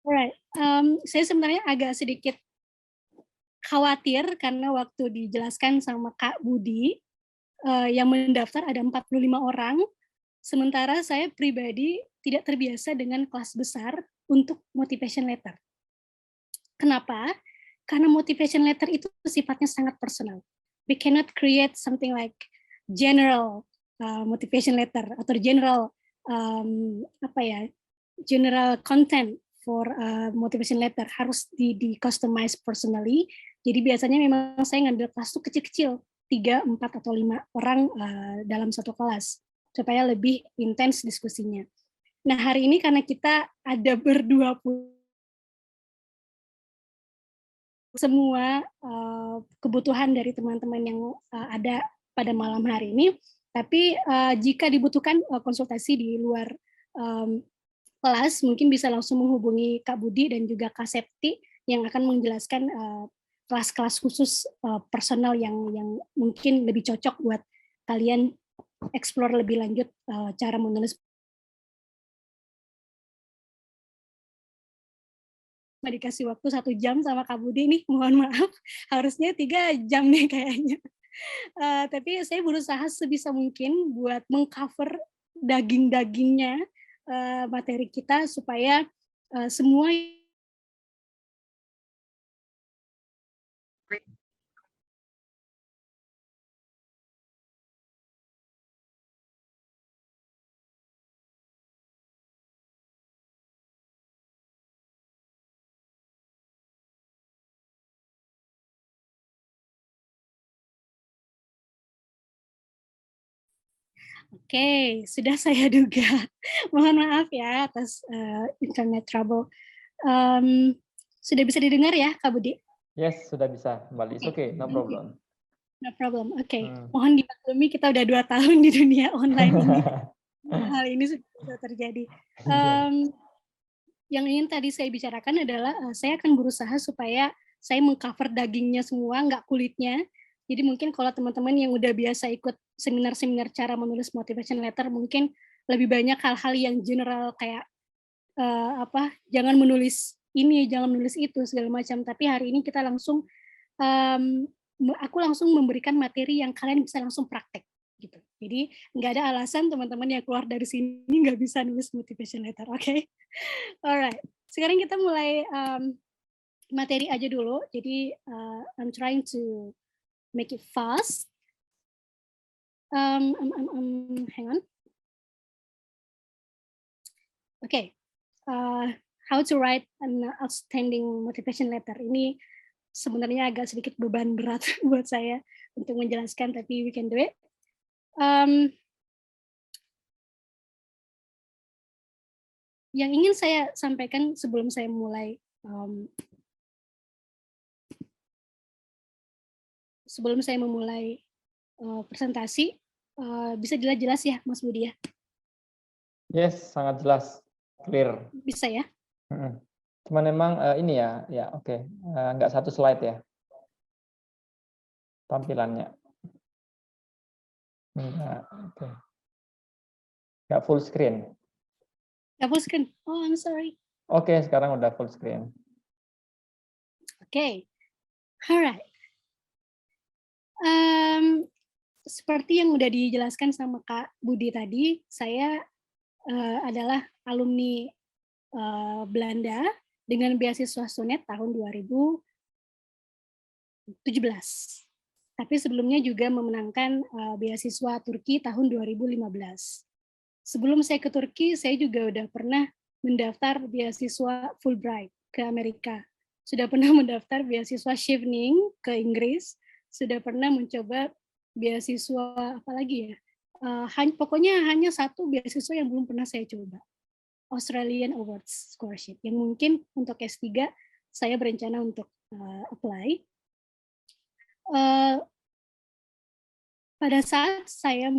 Alright, saya sebenarnya agak sedikit khawatir karena waktu dijelaskan sama Kak Budi, yang mendaftar ada 45 orang, sementara saya pribadi tidak terbiasa dengan kelas besar untuk motivation letter. Kenapa? Karena motivation letter itu sifatnya sangat personal. We cannot create something like general, motivation letter atau general, apa ya, general content for, motivation letter, harus di-customize personally. Jadi biasanya memang saya ngambil kelas tuh kecil-kecil, 3, 4, atau 5 orang, dalam satu kelas, supaya lebih intens diskusinya. Nah, hari ini karena kita ada semua, kebutuhan dari teman-teman yang, ada pada malam hari ini, tapi, jika dibutuhkan, konsultasi di luar, mmm, kelas, mungkin bisa langsung menghubungi Kak Budi dan juga Kak Septi yang akan menjelaskan, kelas-kelas khusus, personal yang mungkin lebih cocok buat kalian explore lebih lanjut, cara menulis. Dikasih waktu 1 jam sama Kak Budi nih, mohon maaf, harusnya 3 jam nih kayaknya. Tapi saya berusaha sebisa mungkin buat meng-cover daging-dagingnya, materi kita supaya, semua. Oke, sudah saya duga. Mohon maaf ya atas, internet trouble. Mmm, sudah bisa didengar ya, Kak Budi? Yes, sudah bisa kembali. It's Oke, okay, no problem. no problem, oke. Hmm. Mohon dimaklumi kita udah 2 tahun di dunia online ini, hal ini sudah terjadi. Iya. Mmm, yang ingin tadi saya bicarakan adalah, saya akan berusaha supaya saya meng-cover dagingnya semua, nggak kulitnya. Jadi mungkin kalau teman-teman yang udah biasa ikut seminar-seminar cara menulis motivation letter, mungkin lebih banyak hal-hal yang general kayak, jangan menulis ini, jangan menulis itu, segala macam. Tapi hari ini kita langsung, mmm, aku langsung memberikan materi yang kalian bisa langsung praktek, gitu. Jadi nggak ada alasan teman-teman yang keluar dari sini nggak bisa nulis motivation letter, oke? Alright, sekarang kita mulai, materi aja dulu. Jadi, I'm trying to make it fast. Hang on. Oke, how to write an outstanding motivation letter. Ini sebenarnya agak sedikit beban berat buat saya untuk menjelaskan, tapi we can do it. Yang ingin saya sampaikan sebelum saya mulai, memulai, presentasi, bisa jelas-jelas ya, Mas Budi ya? Yes, sangat jelas, clear. Bisa ya? Mhm. Cuman memang, ini ya, ya oke, nggak satu slide ya, tampilannya. Enggak, oke. Nggak full screen. Nggak full screen? Oh, I'm sorry. Oke, sekarang udah full screen. Oke, alright. Seperti yang udah dijelaskan sama Kak Budi tadi, saya, adalah alumni, Belanda dengan beasiswa SUNET tahun 2017. Tapi sebelumnya juga memenangkan, beasiswa Turki tahun 2015. Sebelum saya ke Turki, saya juga udah pernah mendaftar beasiswa Fulbright ke Amerika. Sudah pernah mendaftar beasiswa Chevening ke Inggris, sudah pernah mencoba beasiswa apa lagi ya, pokoknya hanya satu beasiswa yang belum pernah saya coba, Australian Awards Scholarship, yang mungkin untuk S3 saya berencana untuk, apply. Eee, pada saat saya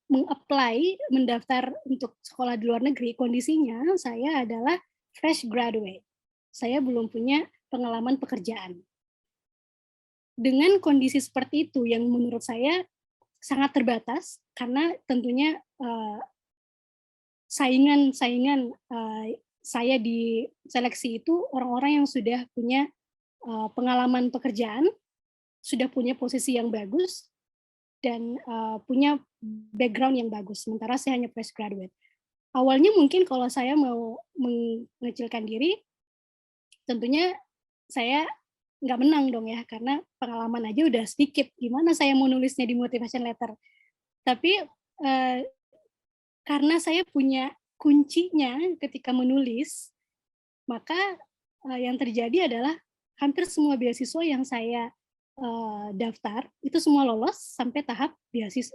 meng-apply, mendaftar untuk sekolah di luar negeri, kondisinya saya adalah fresh graduate. Saya belum punya pengalaman pekerjaan. Dengan kondisi seperti itu yang menurut saya sangat terbatas karena tentunya, saingan-saingan, saya di seleksi itu orang-orang yang sudah punya pengalaman pekerjaan, sudah punya posisi yang bagus, dan punya background yang bagus. Sementara saya hanya fresh graduate. Awalnya mungkin kalau saya mau mengecilkan diri, tentunya saya nggak menang dong ya, karena pengalaman aja udah sedikit. Gimana saya mau nulisnya di motivation letter? Tapi karena saya punya kuncinya ketika menulis, maka yang terjadi adalah hampir semua beasiswa yang saya daftar itu semua lolos sampai tahap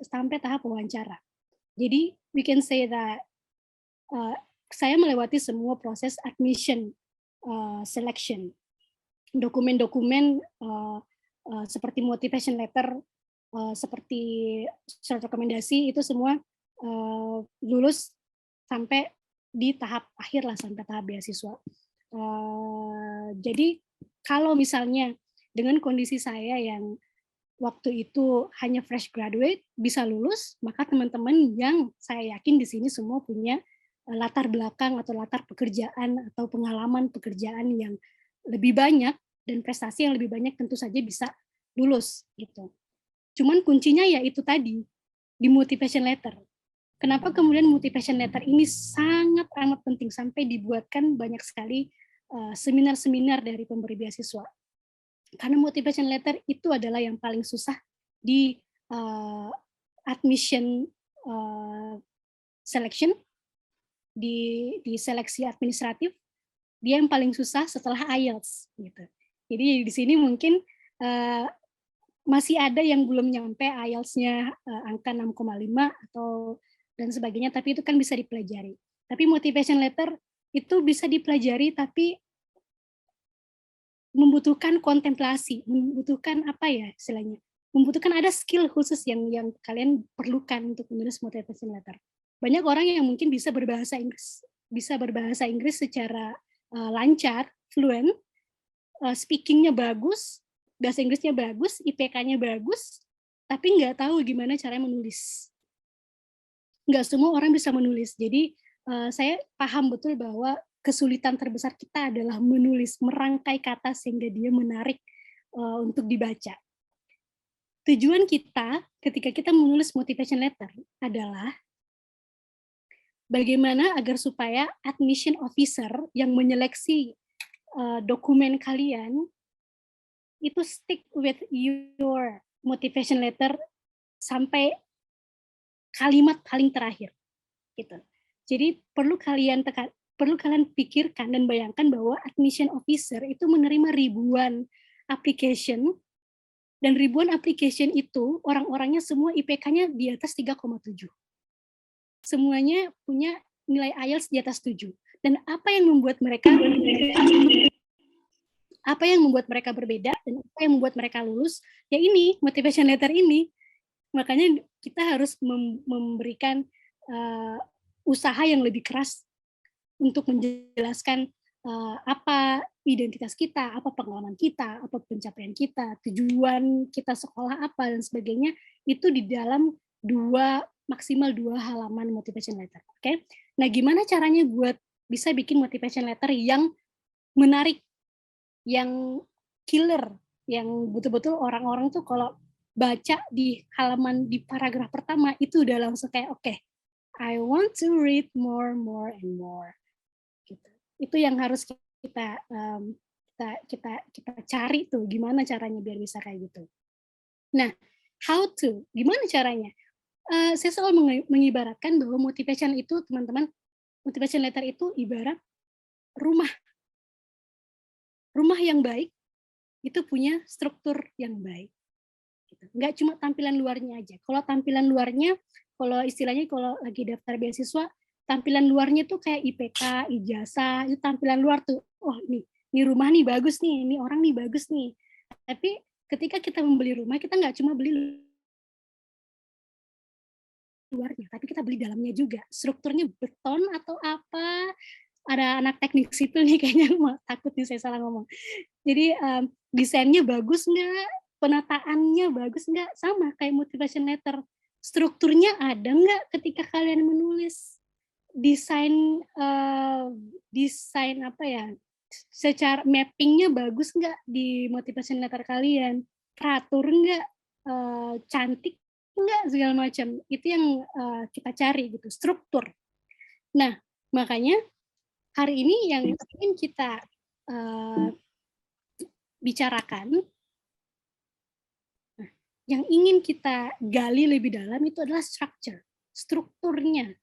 sampai tahap wawancara. Jadi we can say that saya melewati semua proses admission selection, dokumen-dokumen seperti motivation letter, seperti surat rekomendasi itu semua lulus sampai di tahap akhir lah, sampai tahap beasiswa. Jadi kalau misalnya dengan kondisi saya yang waktu itu hanya fresh graduate bisa lulus, maka teman-teman yang saya yakin di sini semua punya latar belakang atau latar pekerjaan atau pengalaman pekerjaan yang lebih banyak dan prestasi yang lebih banyak tentu saja bisa lulus gitu. Cuman kuncinya ya itu tadi, di motivation letter. Kenapa kemudian motivation letter ini sangat amat penting sampai dibuatkan banyak sekali seminar-seminar dari pemberi beasiswa. Karena motivation letter itu adalah yang paling susah di admission selection, di seleksi administratif, dia yang paling susah setelah IELTS gitu. Jadi di sini mungkin masih ada yang belum nyampe IELTS-nya angka 6,5 atau dan sebagainya, tapi itu kan bisa dipelajari. Tapi motivation letter itu bisa dipelajari, tapi membutuhkan kontemplasi, membutuhkan apa ya istilahnya, membutuhkan ada skill khusus yang kalian perlukan untuk menulis motivation letter. Banyak orang yang mungkin bisa berbahasa Inggris secara lancar, fluent, speaking-nya bagus, bahasa Inggrisnya bagus, IPK-nya bagus, tapi nggak tahu gimana caranya menulis. Nggak semua orang bisa menulis. Jadi saya paham betul bahwa kesulitan terbesar kita adalah menulis, merangkai kata sehingga dia menarik untuk dibaca. Tujuan kita ketika kita menulis motivation letter adalah bagaimana agar supaya admission officer yang menyeleksi dokumen kalian itu stick with your motivation letter sampai kalimat paling terakhir gitu. Jadi perlu kalian pikirkan dan bayangkan bahwa admission officer itu menerima ribuan application, dan ribuan application itu orang-orangnya semua IPK-nya di atas 3,7. Semuanya punya nilai IELTS di atas 7. Dan apa yang membuat mereka berbeda dan apa yang membuat mereka lulus, ya ini motivation letter ini. Makanya kita harus memberikan usaha yang lebih keras untuk menjelaskan apa identitas kita, apa pengalaman kita, apa pencapaian kita, tujuan kita sekolah apa, dan sebagainya, itu di dalam maksimal 2 halaman motivation letter. Oke? Nah, gimana caranya buat bisa bikin motivation letter yang menarik, yang killer, yang betul-betul orang-orang tuh kalau baca di paragraf pertama itu udah langsung kayak oke, I want to read more and more. Gitu. Itu yang harus kita cari tuh gimana caranya biar bisa kayak gitu. Nah, gimana caranya? Saya selalu mengibaratkan bahwa motivation itu, teman-teman, motivation letter itu ibarat rumah. Rumah yang baik itu punya struktur yang baik. Gitu. Nggak cuma tampilan luarnya aja. Kalau tampilan luarnya, kalau istilahnya kalau lagi daftar beasiswa, tampilan luarnya tuh kayak IPK, ijazah, itu tampilan luar tuh. Oh, ini rumah nih bagus nih, ini orang nih bagus nih. Tapi ketika kita membeli rumah, kita nggak cuma beli luarnya, tapi kita beli dalamnya juga. Strukturnya beton atau apa? Ada anak teknik sipil nih kayaknya, takut nih saya salah ngomong. Jadi desainnya bagus nggak? Penataannya bagus nggak? Sama kayak motivation letter. Strukturnya ada nggak ketika kalian menulis? desain apa ya, secara mappingnya bagus nggak di motivation letter kalian, teratur nggak, cantik nggak, segala macam. Itu yang kita cari gitu, struktur. Nah, makanya hari ini yang ingin kita bicarakan, yang ingin kita gali lebih dalam itu adalah strukturnya.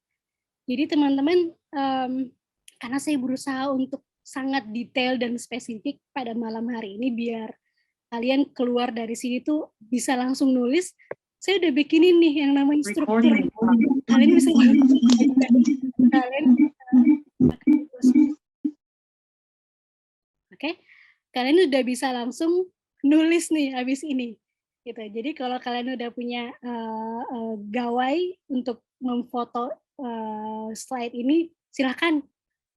Jadi teman-teman, karena saya berusaha untuk sangat detail dan spesifik pada malam hari ini biar kalian keluar dari sini tuh bisa langsung nulis, saya udah bikinin nih yang namanya struktur. Kalian bisa kalian Oke, kalian udah bisa langsung nulis nih habis ini. Gitu. Jadi kalau kalian udah punya gawai untuk memfoto slide ini, silakan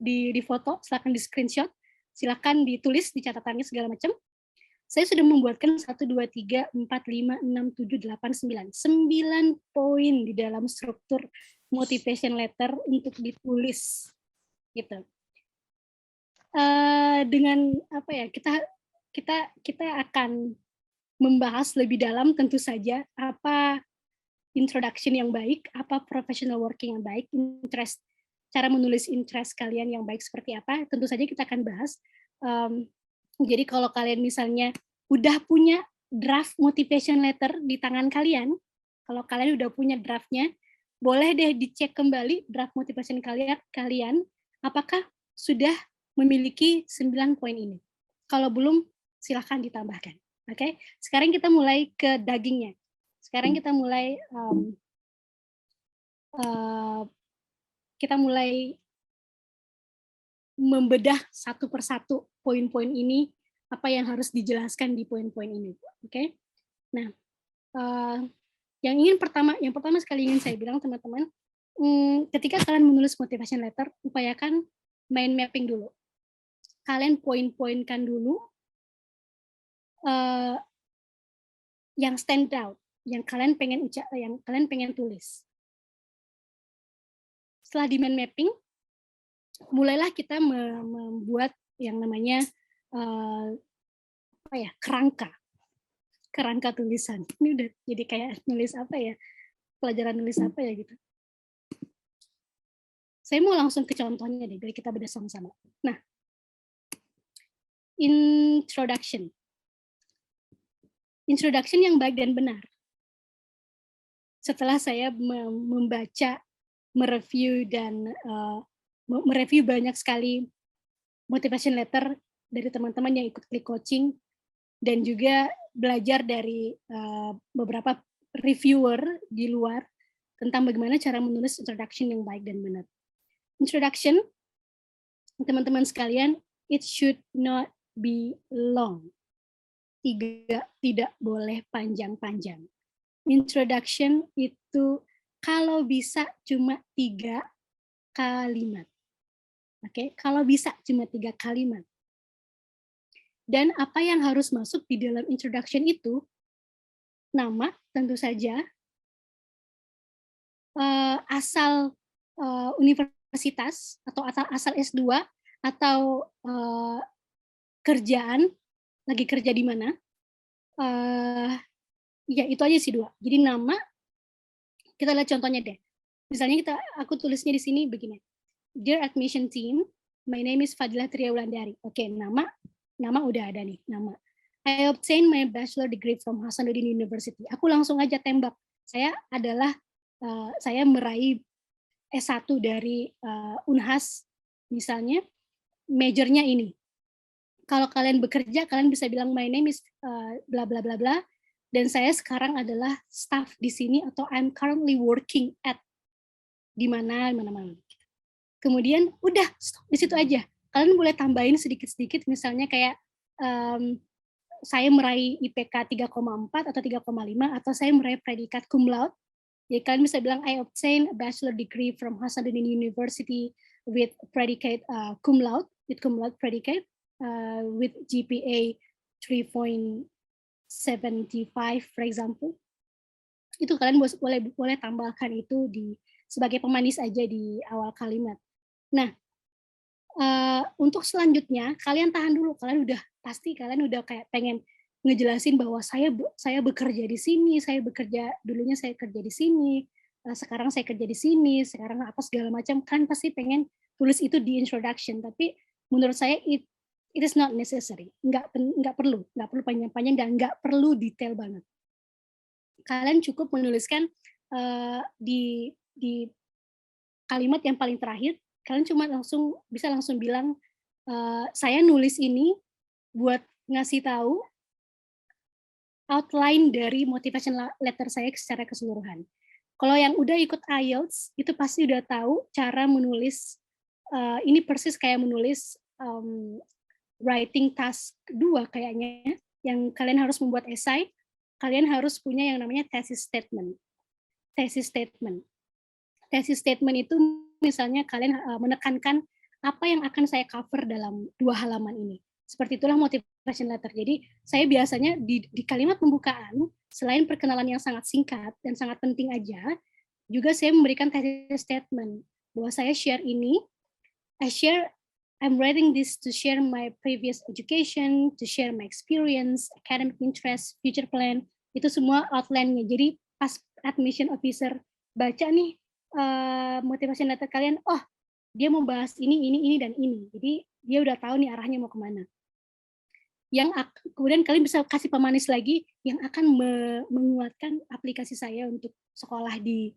difoto, silakan di screenshot, silakan ditulis di catatannya segala macam. Saya sudah membuatkan 1, 2, 3, 4, 5, 6, 7, 8, 9. 9 poin di dalam struktur motivation letter untuk ditulis. Gitu. Dengan apa ya, kita akan membahas lebih dalam tentu saja apa introduction yang baik, apa professional working yang baik, cara menulis interest kalian yang baik seperti apa, tentu saja kita akan bahas. Jadi kalau kalian misalnya udah punya draft motivation letter di tangan kalian, kalau kalian udah punya draftnya, boleh deh dicek kembali draft motivation kalian apakah sudah memiliki 9 poin ini. Kalau belum, silahkan ditambahkan. Oke, sekarang kita mulai ke dagingnya. Sekarang kita mulai membedah satu persatu poin-poin ini, apa yang harus dijelaskan di poin-poin ini. Oke, nah yang pertama sekali ingin saya bilang teman-teman, ketika kalian menulis motivation letter, upayakan mind mapping dulu. Kalian poin-poinkan dulu yang stand out, yang kalian pengen tulis. Setelah di mind mapping, mulailah kita membuat yang namanya kerangka tulisan. Ini udah jadi kayak nulis apa ya, pelajaran nulis apa ya gitu. Saya mau langsung ke contohnya deh, biar kita bedah sama-sama. Nah, introduction yang baik dan benar. Setelah saya membaca, mereview dan mereview banyak sekali motivation letter dari teman-teman yang ikut klik coaching dan juga belajar dari beberapa reviewer di luar tentang bagaimana cara menulis introduction yang baik dan benar. Introduction, teman-teman sekalian, it should not be long. Tidak boleh panjang-panjang. Introduction itu kalau bisa cuma 3 kalimat. Oke, kalau bisa cuma 3 kalimat. Dan apa yang harus masuk di dalam introduction itu, nama tentu saja, asal universitas atau asal S2 atau kerjaan, lagi kerja di mana, ya itu aja sih 2. Jadi nama, kita lihat contohnya deh. Misalnya aku tulisnya di sini begini. Dear admission team, my name is Fadila Triawulandari. Oke, nama udah ada nih, nama. I obtained my bachelor degree from Hasanuddin University. Aku langsung aja tembak. Saya meraih S1 dari Unhas misalnya, majornya ini. Kalau kalian bekerja, kalian bisa bilang my name is bla bla bla bla, dan saya sekarang adalah staff di sini atau I'm currently working at di mana. Kemudian udah stop di situ aja. Kalian boleh tambahin sedikit-sedikit, misalnya kayak saya meraih IPK 3,4 atau 3,5 atau saya meraih predikat cum laude. Jadi kalian bisa bilang I obtained a bachelor degree from Hasanuddin University with predicate cum laude, predicate with GPA 3.75 for example. Itu kalian boleh tambahkan itu di sebagai pemanis aja di awal kalimat. Nah, untuk selanjutnya kalian tahan dulu, kalian udah kayak pengen ngejelasin bahwa saya bekerja di sini, dulunya saya kerja di sini, sekarang saya kerja di sini, sekarang apa segala macam, kan pasti pengen tulis itu di introduction, tapi menurut saya it is not necessary, nggak perlu panjang-panjang dan nggak perlu detail banget. Kalian cukup menuliskan di kalimat yang paling terakhir, kalian cuma bisa langsung bilang, saya nulis ini buat ngasih tahu outline dari motivation letter saya secara keseluruhan. Kalau yang udah ikut IELTS, itu pasti udah tahu cara menulis, ini persis kayak menulis writing task 2 kayaknya, yang kalian harus membuat esai, kalian harus punya yang namanya thesis statement. Thesis statement itu misalnya kalian menekankan apa yang akan saya cover dalam 2 halaman ini. Seperti itulah motivation letter. Jadi saya biasanya di kalimat pembukaan, selain perkenalan yang sangat singkat dan sangat penting aja, juga saya memberikan thesis statement bahwa saya I'm writing this to share my previous education, to share my experience, academic interest, future plan, itu semua outline-nya. Jadi pas admission officer baca nih motivation letter kalian, oh dia mau bahas ini, dan ini. Jadi dia udah tahu nih arahnya mau kemana. Kemudian kalian bisa kasih pemanis lagi yang akan menguatkan aplikasi saya untuk sekolah di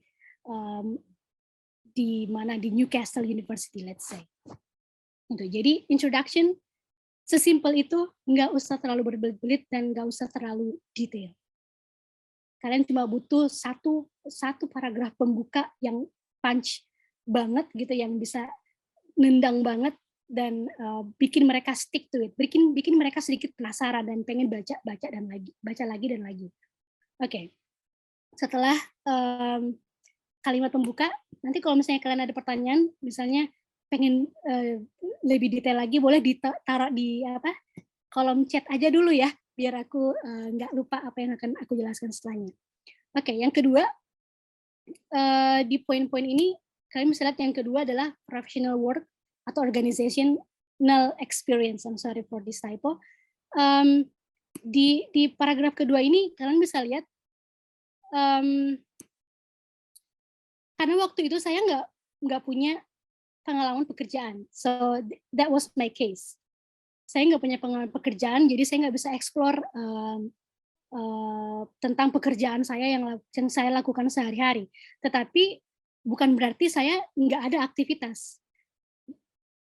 Newcastle University, let's say. Jadi introduction sesimpel itu, nggak usah terlalu berbelit-belit dan nggak usah terlalu detail. Kalian cuma butuh satu paragraf pembuka yang punch banget gitu, yang bisa nendang banget dan bikin mereka stick to it, bikin mereka sedikit penasaran dan pengen baca lagi dan lagi. Oke. Setelah kalimat pembuka, nanti kalau misalnya kalian ada pertanyaan, misalnya pengen lebih detail lagi, boleh ditaruh di kolom chat aja dulu ya, biar aku nggak lupa apa yang akan aku jelaskan setelahnya. Oke, yang kedua, di poin-poin ini kalian bisa lihat yang kedua adalah professional work atau organizational experience. I'm sorry for this typo. Di paragraf kedua ini kalian bisa lihat, karena waktu itu saya nggak punya pengalaman pekerjaan, so that was my case. Saya nggak punya pengalaman pekerjaan, jadi saya nggak bisa explore tentang pekerjaan saya yang saya lakukan sehari-hari. Tetapi bukan berarti saya nggak ada aktivitas.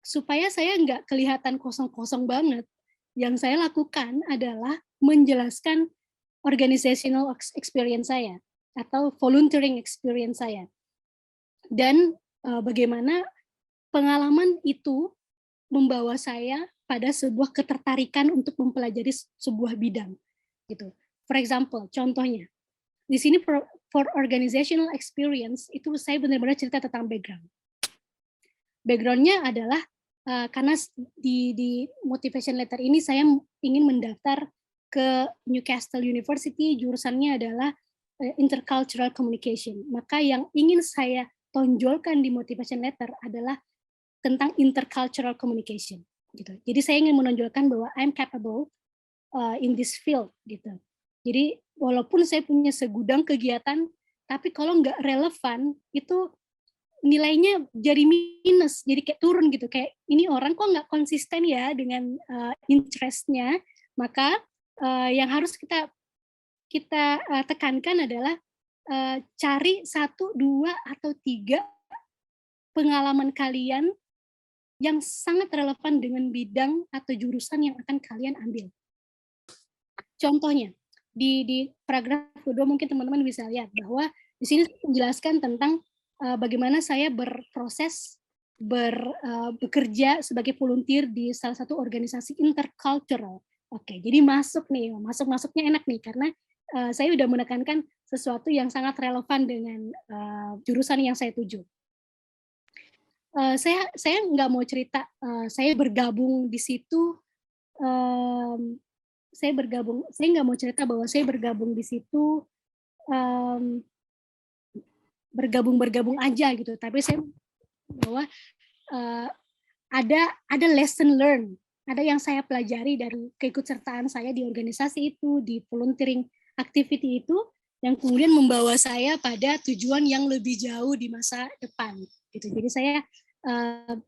Supaya saya nggak kelihatan kosong-kosong banget, yang saya lakukan adalah menjelaskan organizational experience saya atau volunteering experience saya. Dan bagaimana pengalaman itu membawa saya pada sebuah ketertarikan untuk mempelajari sebuah bidang gitu. For example, contohnya di sini for organizational experience itu saya benar-benar cerita tentang background. Backgroundnya adalah karena di motivation letter ini saya ingin mendaftar ke Newcastle University, jurusannya adalah intercultural communication. Maka yang ingin saya tonjolkan di motivation letter adalah tentang intercultural communication. Gitu. Jadi saya ingin menonjolkan bahwa I'm capable in this field. Gitu. Jadi walaupun saya punya segudang kegiatan, tapi kalau nggak relevan itu nilainya jadi minus, jadi kayak turun gitu, kayak ini orang kok nggak konsisten ya dengan interest-nya. Maka yang harus kita tekankan adalah cari 1, 2, atau 3 pengalaman kalian yang sangat relevan dengan bidang atau jurusan yang akan kalian ambil. Contohnya, di paragraf kedua mungkin teman-teman bisa lihat bahwa di sini menjelaskan tentang bagaimana saya berproses bekerja sebagai volunteer di salah satu organisasi intercultural. Oke, jadi masuknya enak nih karena saya udah menekankan sesuatu yang sangat relevan dengan jurusan yang saya tuju. Saya nggak mau cerita saya bergabung di situ. Saya nggak mau cerita bahwa saya bergabung di situ bergabung aja gitu, tapi saya bahwa ada lesson learn, ada yang saya pelajari dari keikutsertaan saya di organisasi itu, di volunteering activity itu, yang kemudian membawa saya pada tujuan yang lebih jauh di masa depan gitu. Jadi saya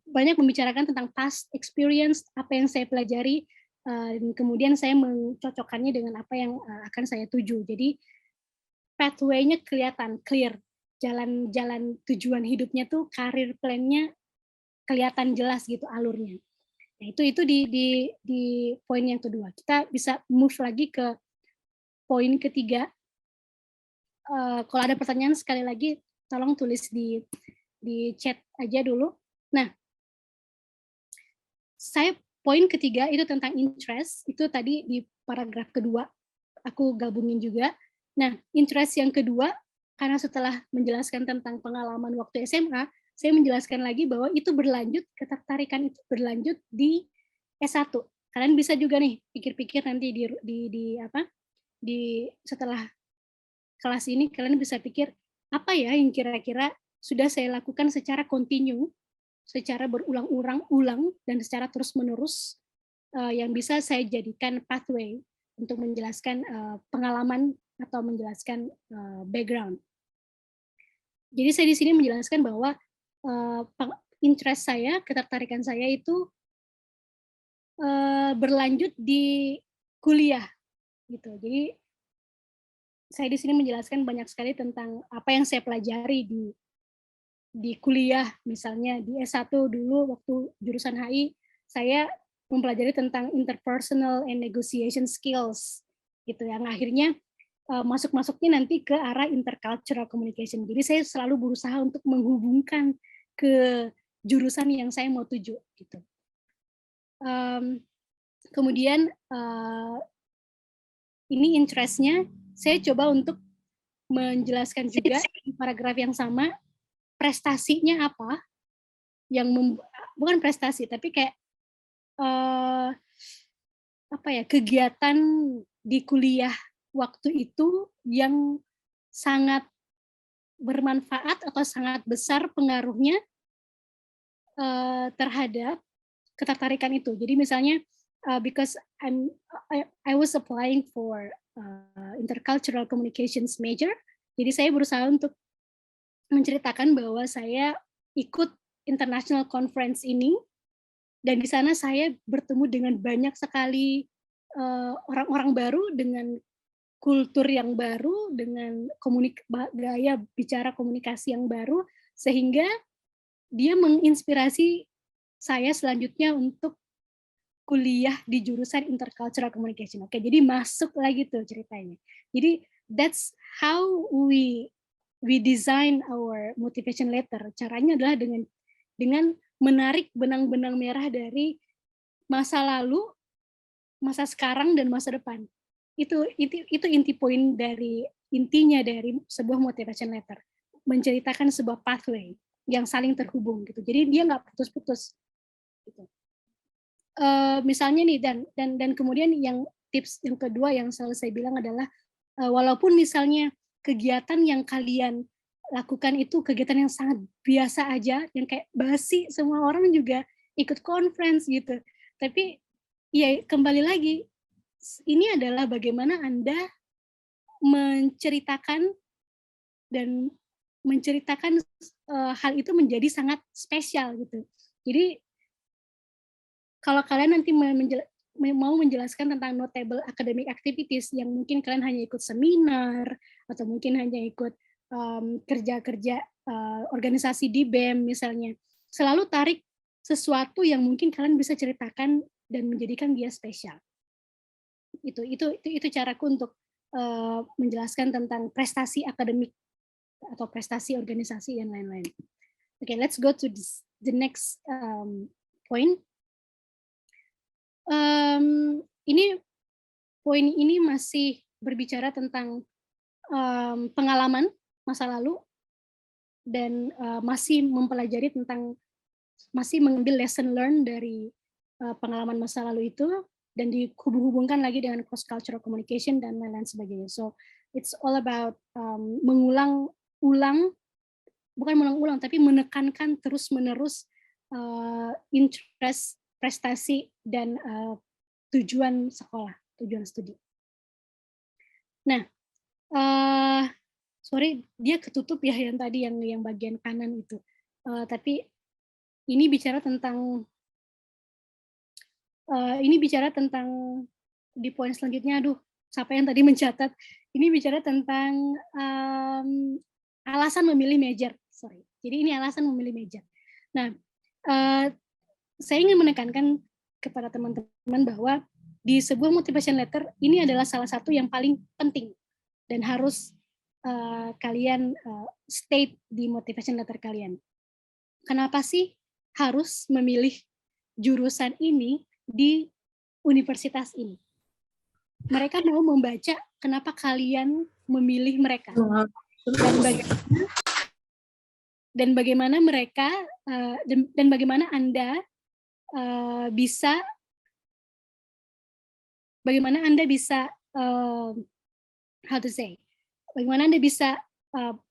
banyak membicarakan tentang past experience, apa yang saya pelajari, dan kemudian saya mencocokkannya dengan apa yang akan saya tuju. Jadi pathway-nya kelihatan clear, jalan tujuan hidupnya tuh, karir plan-nya kelihatan jelas gitu alurnya. Nah, itu di poin yang kedua. Kita bisa move lagi ke poin ketiga. Kalau ada pertanyaan sekali lagi tolong tulis di chat aja dulu. Nah, saya poin ketiga itu tentang interest, itu tadi di paragraf kedua aku gabungin juga. Nah, interest yang kedua, karena setelah menjelaskan tentang pengalaman waktu SMA, saya menjelaskan lagi bahwa itu berlanjut, ketertarikan itu berlanjut di S1. Kalian bisa juga nih pikir-pikir nanti di setelah kelas ini kalian bisa pikir apa ya yang kira-kira sudah saya lakukan secara kontinu, secara berulang-ulang dan secara terus-menerus yang bisa saya jadikan pathway untuk menjelaskan pengalaman atau menjelaskan background. Jadi saya di sini menjelaskan bahwa interest saya, ketertarikan saya itu berlanjut di kuliah gitu. Jadi saya di sini menjelaskan banyak sekali tentang apa yang saya pelajari di kuliah, misalnya di S1 dulu waktu jurusan HI, saya mempelajari tentang interpersonal and negotiation skills gitu, yang akhirnya masuknya nanti ke arah intercultural communication. Jadi saya selalu berusaha untuk menghubungkan ke jurusan yang saya mau tuju gitu. Kemudian ini interest-nya saya coba untuk menjelaskan juga di paragraf yang sama prestasinya apa, yang bukan prestasi tapi kayak apa ya, kegiatan di kuliah waktu itu yang sangat bermanfaat atau sangat besar pengaruhnya terhadap ketertarikan itu. Jadi misalnya because I was applying for intercultural communications major, jadi saya berusaha untuk menceritakan bahwa saya ikut international conference ini, dan di sana saya bertemu dengan banyak sekali orang-orang baru dengan kultur yang baru, dengan gaya bicara komunikasi yang baru, sehingga dia menginspirasi saya selanjutnya untuk kuliah di jurusan intercultural communication. Oke, jadi masuk lagi tuh ceritanya. Jadi that's how we design our motivation letter. Caranya adalah dengan menarik benang-benang merah dari masa lalu, masa sekarang dan masa depan. Itu intinya dari sebuah motivation letter. Menceritakan sebuah pathway yang saling terhubung gitu. Jadi dia nggak putus-putus. Gitu. Misalnya nih dan kemudian yang tips yang kedua yang selalu saya bilang adalah walaupun misalnya kegiatan yang kalian lakukan itu kegiatan yang sangat biasa aja, yang kayak basi, semua orang juga ikut conference gitu. Tapi ya kembali lagi, ini adalah bagaimana Anda menceritakan hal itu menjadi sangat spesial gitu. Jadi kalau kalian nanti mau menjelaskan tentang notable academic activities yang mungkin kalian hanya ikut seminar atau mungkin hanya ikut kerja-kerja organisasi di BEM misalnya, selalu tarik sesuatu yang mungkin kalian bisa ceritakan dan menjadikan dia spesial. Itu caraku untuk menjelaskan tentang prestasi akademik atau prestasi organisasi dan lain-lain. Okay, let's go to the next point. Poin ini masih berbicara tentang pengalaman masa lalu dan masih mempelajari masih mengambil lesson learn dari pengalaman masa lalu itu dan dihubung-hubungkan lagi dengan cross cultural communication dan lain-lain sebagainya. So it's all about mengulang bukan mengulang-ulang, tapi menekankan terus-menerus interest, prestasi, dan tujuan sekolah, tujuan studi. Nah, sorry, dia ketutup ya yang tadi yang bagian kanan itu. Tapi ini bicara tentang di poin selanjutnya, aduh, siapa yang tadi mencatat? Ini bicara tentang alasan memilih major, sorry. Jadi ini alasan memilih major. Nah, saya ingin menekankan kepada teman-teman bahwa di sebuah motivation letter ini adalah salah satu yang paling penting dan harus kalian state di motivation letter kalian. Kenapa sih harus memilih jurusan ini di universitas ini? Mereka mau membaca kenapa kalian memilih mereka dan bagaimana mereka dan bagaimana Anda bisa bagaimana Anda bisa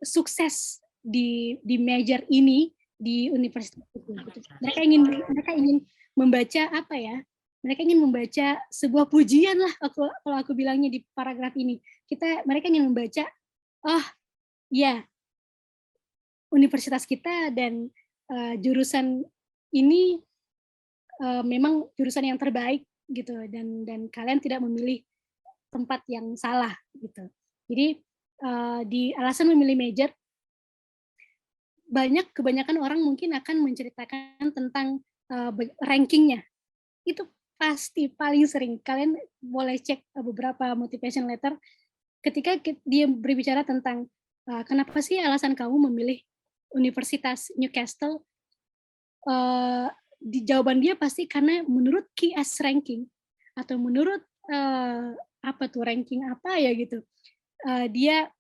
sukses di major ini di universitas itu. Mereka ingin membaca apa ya? Mereka ingin membaca sebuah pujian lah, kalau aku bilangnya di paragraf ini. Mereka ingin membaca, oh ya, universitas kita dan jurusan ini memang jurusan yang terbaik gitu, dan kalian tidak memilih tempat yang salah gitu. Jadi di alasan memilih major, kebanyakan orang mungkin akan menceritakan tentang rankingnya. Itu pasti paling sering. Kalian boleh cek beberapa motivation letter ketika dia berbicara tentang kenapa sih alasan kamu memilih Universitas Newcastle, di jawaban dia pasti karena menurut QS ranking atau menurut ranking apa ya gitu, dia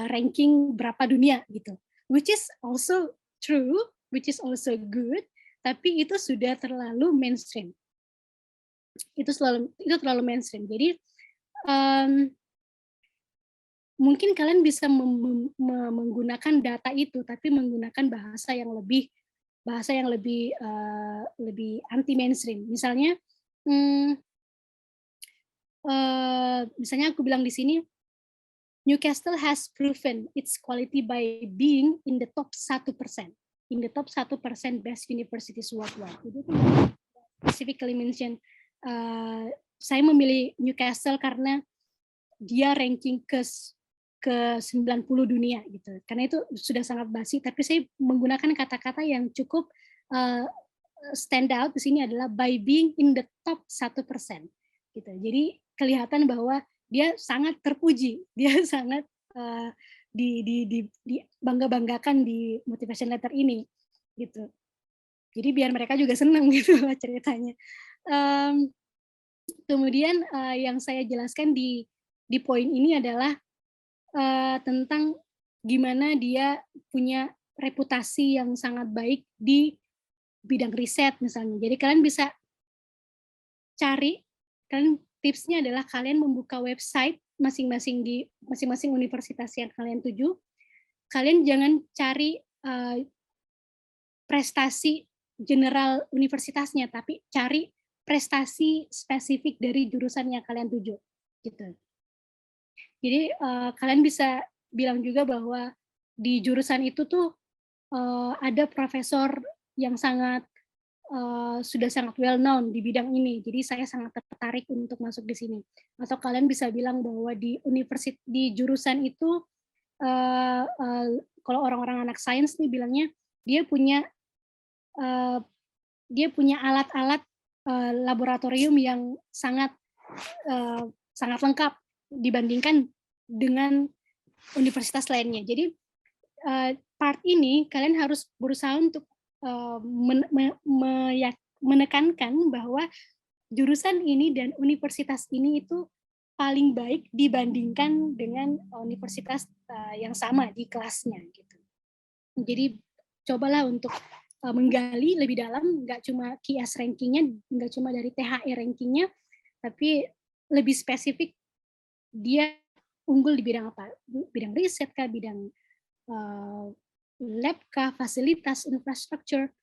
ranking berapa dunia gitu, which is also true, which is also good, tapi itu sudah terlalu mainstream. Itu terlalu mainstream. Jadi mungkin kalian bisa menggunakan data itu, tapi menggunakan bahasa yang lebih anti mainstream. Misalnya, misalnya aku bilang di sini, Newcastle has proven its quality by being in the top 1%, in the top 1% best universities worldwide. Jadi specifically mention, saya memilih Newcastle karena dia ranking ke 90 dunia gitu. Karena itu sudah sangat basi, tapi saya menggunakan kata-kata yang cukup stand out di sini adalah by being in the top 1%. Gitu. Jadi kelihatan bahwa dia sangat terpuji, dia sangat dibangga-banggakan di motivation letter ini gitu. Jadi biar mereka juga senang gitu ceritanya. Kemudian yang saya jelaskan di poin ini adalah tentang gimana dia punya reputasi yang sangat baik di bidang riset misalnya. Jadi kalian bisa cari, tipsnya adalah kalian membuka website masing-masing di masing-masing universitas yang kalian tuju. Kalian jangan cari prestasi general universitasnya, tapi cari prestasi spesifik dari jurusan yang kalian tuju. Gitu. Jadi kalian bisa bilang juga bahwa di jurusan itu tuh ada profesor yang sudah sangat well known di bidang ini. Jadi saya sangat tertarik untuk masuk di sini. Atau kalian bisa bilang bahwa di jurusan itu kalau orang-orang anak sains nih bilangnya dia punya alat-alat laboratorium yang sangat lengkap dibandingkan dengan universitas lainnya. Jadi part ini kalian harus berusaha untuk menekankan bahwa jurusan ini dan universitas ini itu paling baik dibandingkan dengan universitas yang sama di kelasnya gitu. Jadi cobalah untuk menggali lebih dalam, nggak cuma QS rankingnya, nggak cuma dari THE rankingnya, tapi lebih spesifik dia unggul di bidang apa, bidang riset kah, bidang lab kah, fasilitas, infrastruktur,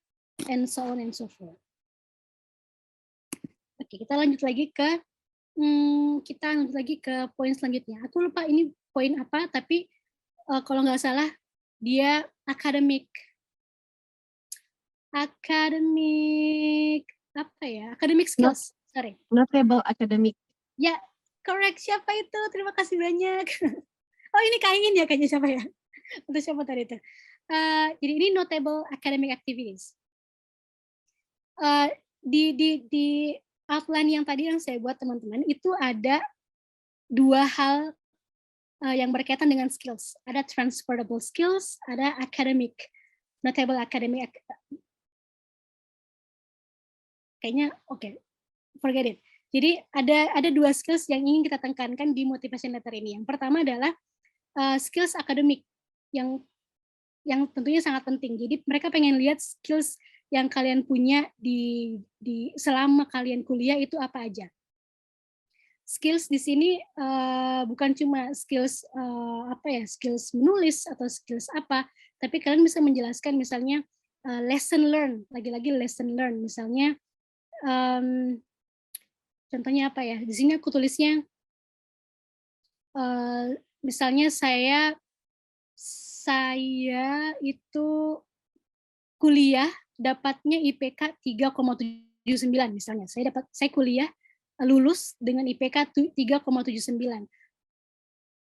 and so on and so forth. Oke, kita lanjut lagi ke poin selanjutnya. Aku lupa ini poin apa, tapi kalau nggak salah dia academic apa ya? Academic skills. Sorry. Notable academic. Ya, correct. Siapa itu? Terima kasih banyak. Oh, ini Kain ya kayaknya siapa ya? Atau siapa tadi itu? Jadi ini notable academic activities. Di outline yang tadi yang saya buat teman-teman itu ada 2 hal yang berkaitan dengan skills. Ada transferable skills, ada notable academic. Kayaknya oke, forget it. Jadi ada 2 skills yang ingin kita tekankan di motivation letter ini. Yang pertama adalah skills akademik yang tentunya sangat penting. Jadi mereka pengen lihat skills yang kalian punya di selama kalian kuliah itu apa aja. Skills di sini bukan cuma skills skills menulis atau skills apa, tapi kalian bisa menjelaskan misalnya lesson learn, lagi-lagi lesson learn, misalnya contohnya apa ya? Di sini aku tulisnya misalnya saya itu kuliah dapatnya IPK 3,79 misalnya. Saya kuliah lulus dengan IPK 3,79.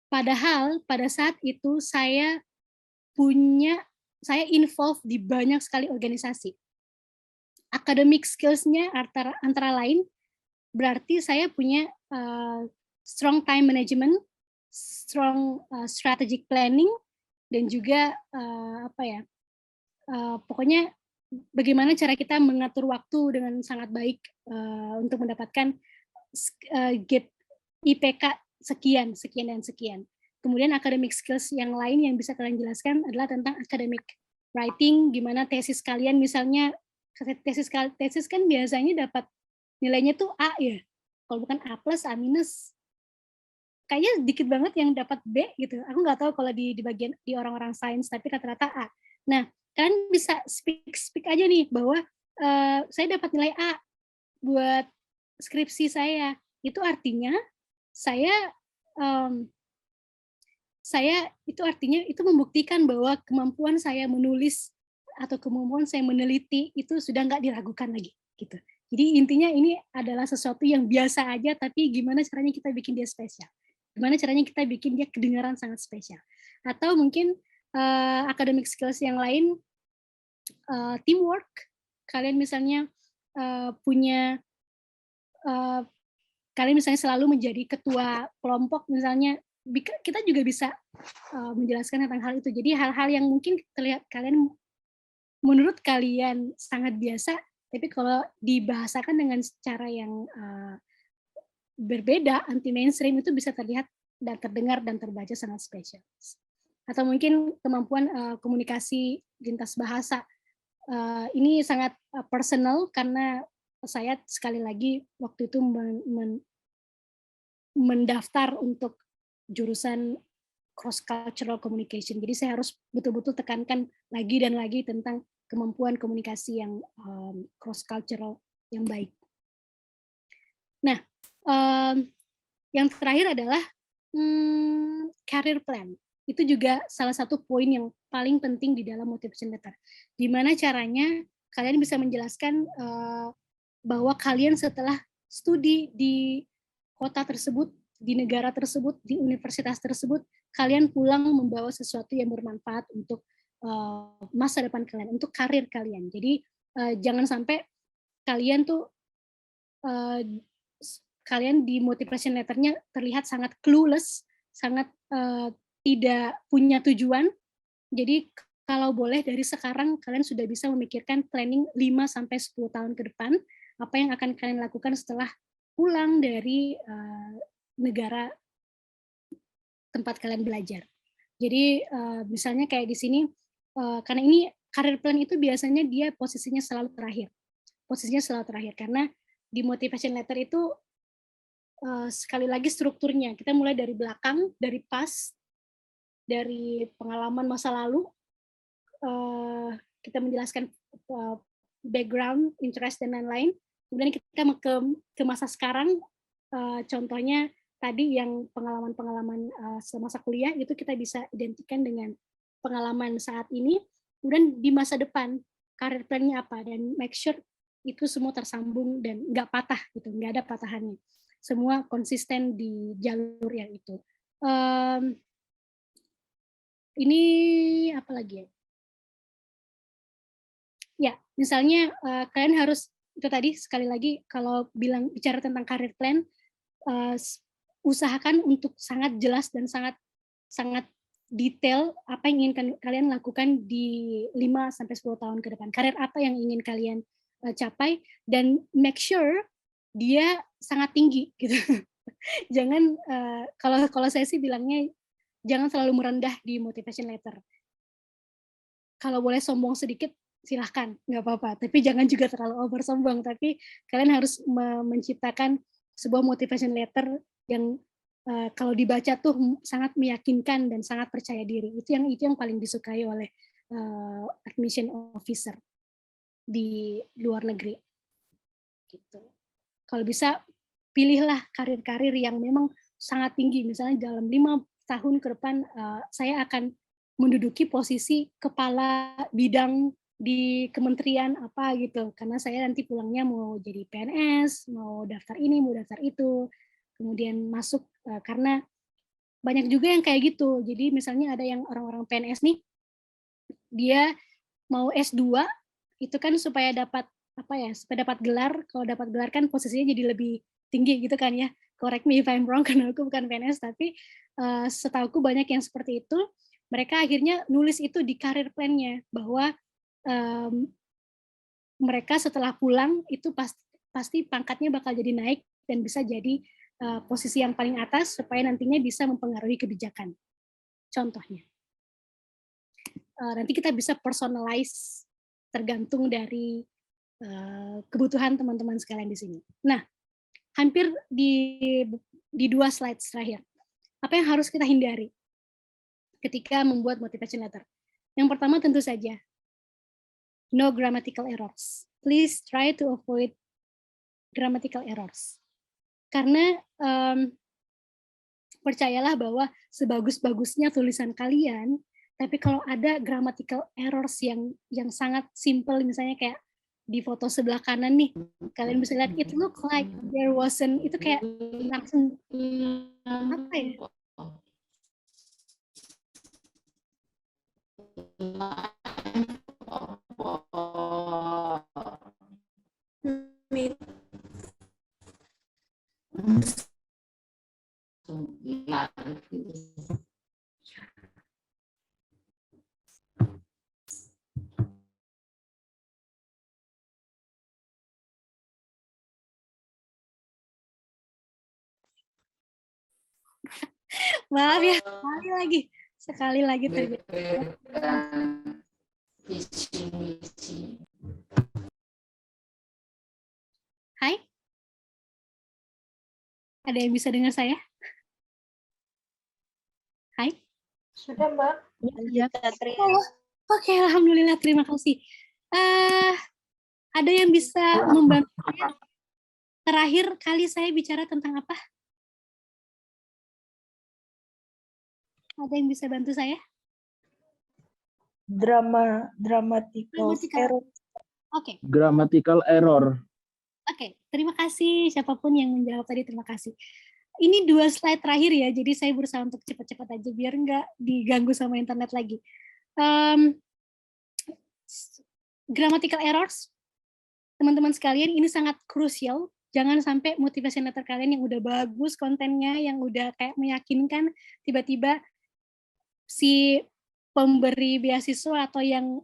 Padahal pada saat itu saya involved di banyak sekali organisasi. Academic skills-nya antara lain berarti saya punya strong time management, strong strategic planning, dan juga pokoknya bagaimana cara kita mengatur waktu dengan sangat baik untuk mendapatkan gap IPK sekian, dan sekian. Kemudian academic skills yang lain yang bisa kalian jelaskan adalah tentang academic writing, gimana tesis kalian misalnya, tesis kan biasanya dapat nilainya tuh A ya, kalau bukan A+, A-. Kayaknya dikit banget yang dapat B gitu. Aku nggak tahu kalau di bagian di orang-orang sains, tapi rata-rata A. Nah, kalian bisa speak aja nih bahwa saya dapat nilai A buat skripsi saya. Itu artinya itu membuktikan bahwa kemampuan saya menulis atau kemampuan saya meneliti itu sudah nggak diragukan lagi gitu. Jadi intinya ini adalah sesuatu yang biasa aja, tapi gimana caranya kita bikin dia spesial. Gimana caranya kita bikin dia kedengaran sangat spesial. Atau mungkin academic skills yang lain, teamwork. Kalian misalnya kalian misalnya selalu menjadi ketua kelompok misalnya, kita juga bisa menjelaskan tentang hal itu. Jadi hal-hal yang mungkin terlihat menurut kalian sangat biasa, tapi kalau dibahasakan dengan cara yang berbeda, anti mainstream, itu bisa terlihat dan terdengar dan terbaca sangat spesial. Atau mungkin kemampuan komunikasi lintas bahasa. Ini sangat personal karena saya sekali lagi waktu itu mendaftar untuk jurusan cross cultural communication. Jadi saya harus betul-betul tekankan lagi dan lagi tentang kemampuan komunikasi yang cross cultural yang baik. Nah, yang terakhir adalah career plan. Itu juga salah satu poin yang paling penting di dalam motivation letter. Gimana caranya kalian bisa menjelaskan bahwa kalian setelah studi di kota tersebut, di negara tersebut, di universitas tersebut, kalian pulang membawa sesuatu yang bermanfaat untuk masa depan kalian, untuk karir kalian. Jadi jangan sampai kalian tuh kalian di motivation letternya terlihat sangat clueless, sangat tidak punya tujuan. Jadi kalau boleh dari sekarang kalian sudah bisa memikirkan planning 5-10 tahun ke depan, apa yang akan kalian lakukan setelah pulang dari negara tempat kalian belajar. Jadi misalnya kayak di sini, karena ini career plan itu biasanya dia posisinya selalu terakhir. Karena di motivation letter itu sekali lagi strukturnya, kita mulai dari belakang, dari past, dari pengalaman masa lalu, kita menjelaskan background, interest, dan lain-lain. Kemudian kita ke masa sekarang, contohnya tadi yang pengalaman-pengalaman semasa kuliah, itu kita bisa identikan dengan pengalaman saat ini. Kemudian di masa depan, karir plan-nya apa, dan make sure itu semua tersambung dan nggak patah, gitu, nggak ada patahannya. Semua konsisten di jalur yang itu. Ini apa lagi ya? Ya, misalnya kalian harus, itu tadi sekali lagi kalau bicara tentang career plan, usahakan untuk sangat jelas dan sangat detail apa yang ingin kalian lakukan di 5-10 tahun ke depan. Karir apa yang ingin kalian capai, dan make sure dia sangat tinggi gitu. Jangan kalau saya sih bilangnya jangan selalu merendah di motivation letter. Kalau boleh sombong sedikit silahkan, nggak apa-apa. Tapi jangan juga terlalu over sombong. Tapi kalian harus menciptakan sebuah motivation letter yang kalau dibaca tuh sangat meyakinkan dan sangat percaya diri. Itu yang paling disukai oleh admission officer di luar negeri. Gitu. Kalau bisa pilihlah karir-karir yang memang sangat tinggi. Misalnya dalam 5 tahun ke depan saya akan menduduki posisi kepala bidang di kementerian apa gitu, karena saya nanti pulangnya mau jadi PNS, mau daftar ini, mau daftar itu, kemudian masuk karena banyak juga yang kayak gitu. Jadi misalnya ada yang orang-orang PNS nih, dia mau S2 itu kan supaya dapat apa ya, supaya dapat gelar. Kalau dapat gelar kan posisinya jadi lebih tinggi gitu kan ya. Correct me if I'm wrong karena aku bukan PNS, tapi setauku banyak yang seperti itu. Mereka akhirnya nulis itu di career plan-nya bahwa mereka setelah pulang itu pasti pangkatnya bakal jadi naik dan bisa jadi posisi yang paling atas supaya nantinya bisa mempengaruhi kebijakan. Contohnya. Nanti kita bisa personalize tergantung dari kebutuhan teman-teman sekalian di sini. Nah, hampir di 2 slide terakhir. Apa yang harus kita hindari ketika membuat motivation letter? Yang pertama tentu saja, no grammatical errors. Please try to avoid grammatical errors. Karena percayalah bahwa sebagus-bagusnya tulisan kalian, tapi kalau ada grammatical errors yang sangat simple, misalnya kayak di foto sebelah kanan nih, kalian bisa lihat it look like there wasn't, itu kayak langsung apa ya? Maaf ya, sekali lagi terjadi. Hai? Ada yang bisa dengar saya? Hai? Sudah, Mbak. Ya. Oh, oke, alhamdulillah, terima kasih. Ada yang bisa membantu saya? Terakhir kali saya bicara tentang apa? Ada yang bisa bantu saya? Grammatical error. Oke. Grammatical error. Oke, terima kasih siapapun yang menjawab tadi, terima kasih. Ini 2 slide terakhir ya, jadi saya berusaha untuk cepat-cepat aja biar nggak diganggu sama internet lagi. Grammatical errors, teman-teman sekalian, ini sangat krusial. Jangan sampai motivation letter kalian yang udah bagus kontennya, yang udah kayak meyakinkan, tiba-tiba si pemberi beasiswa atau yang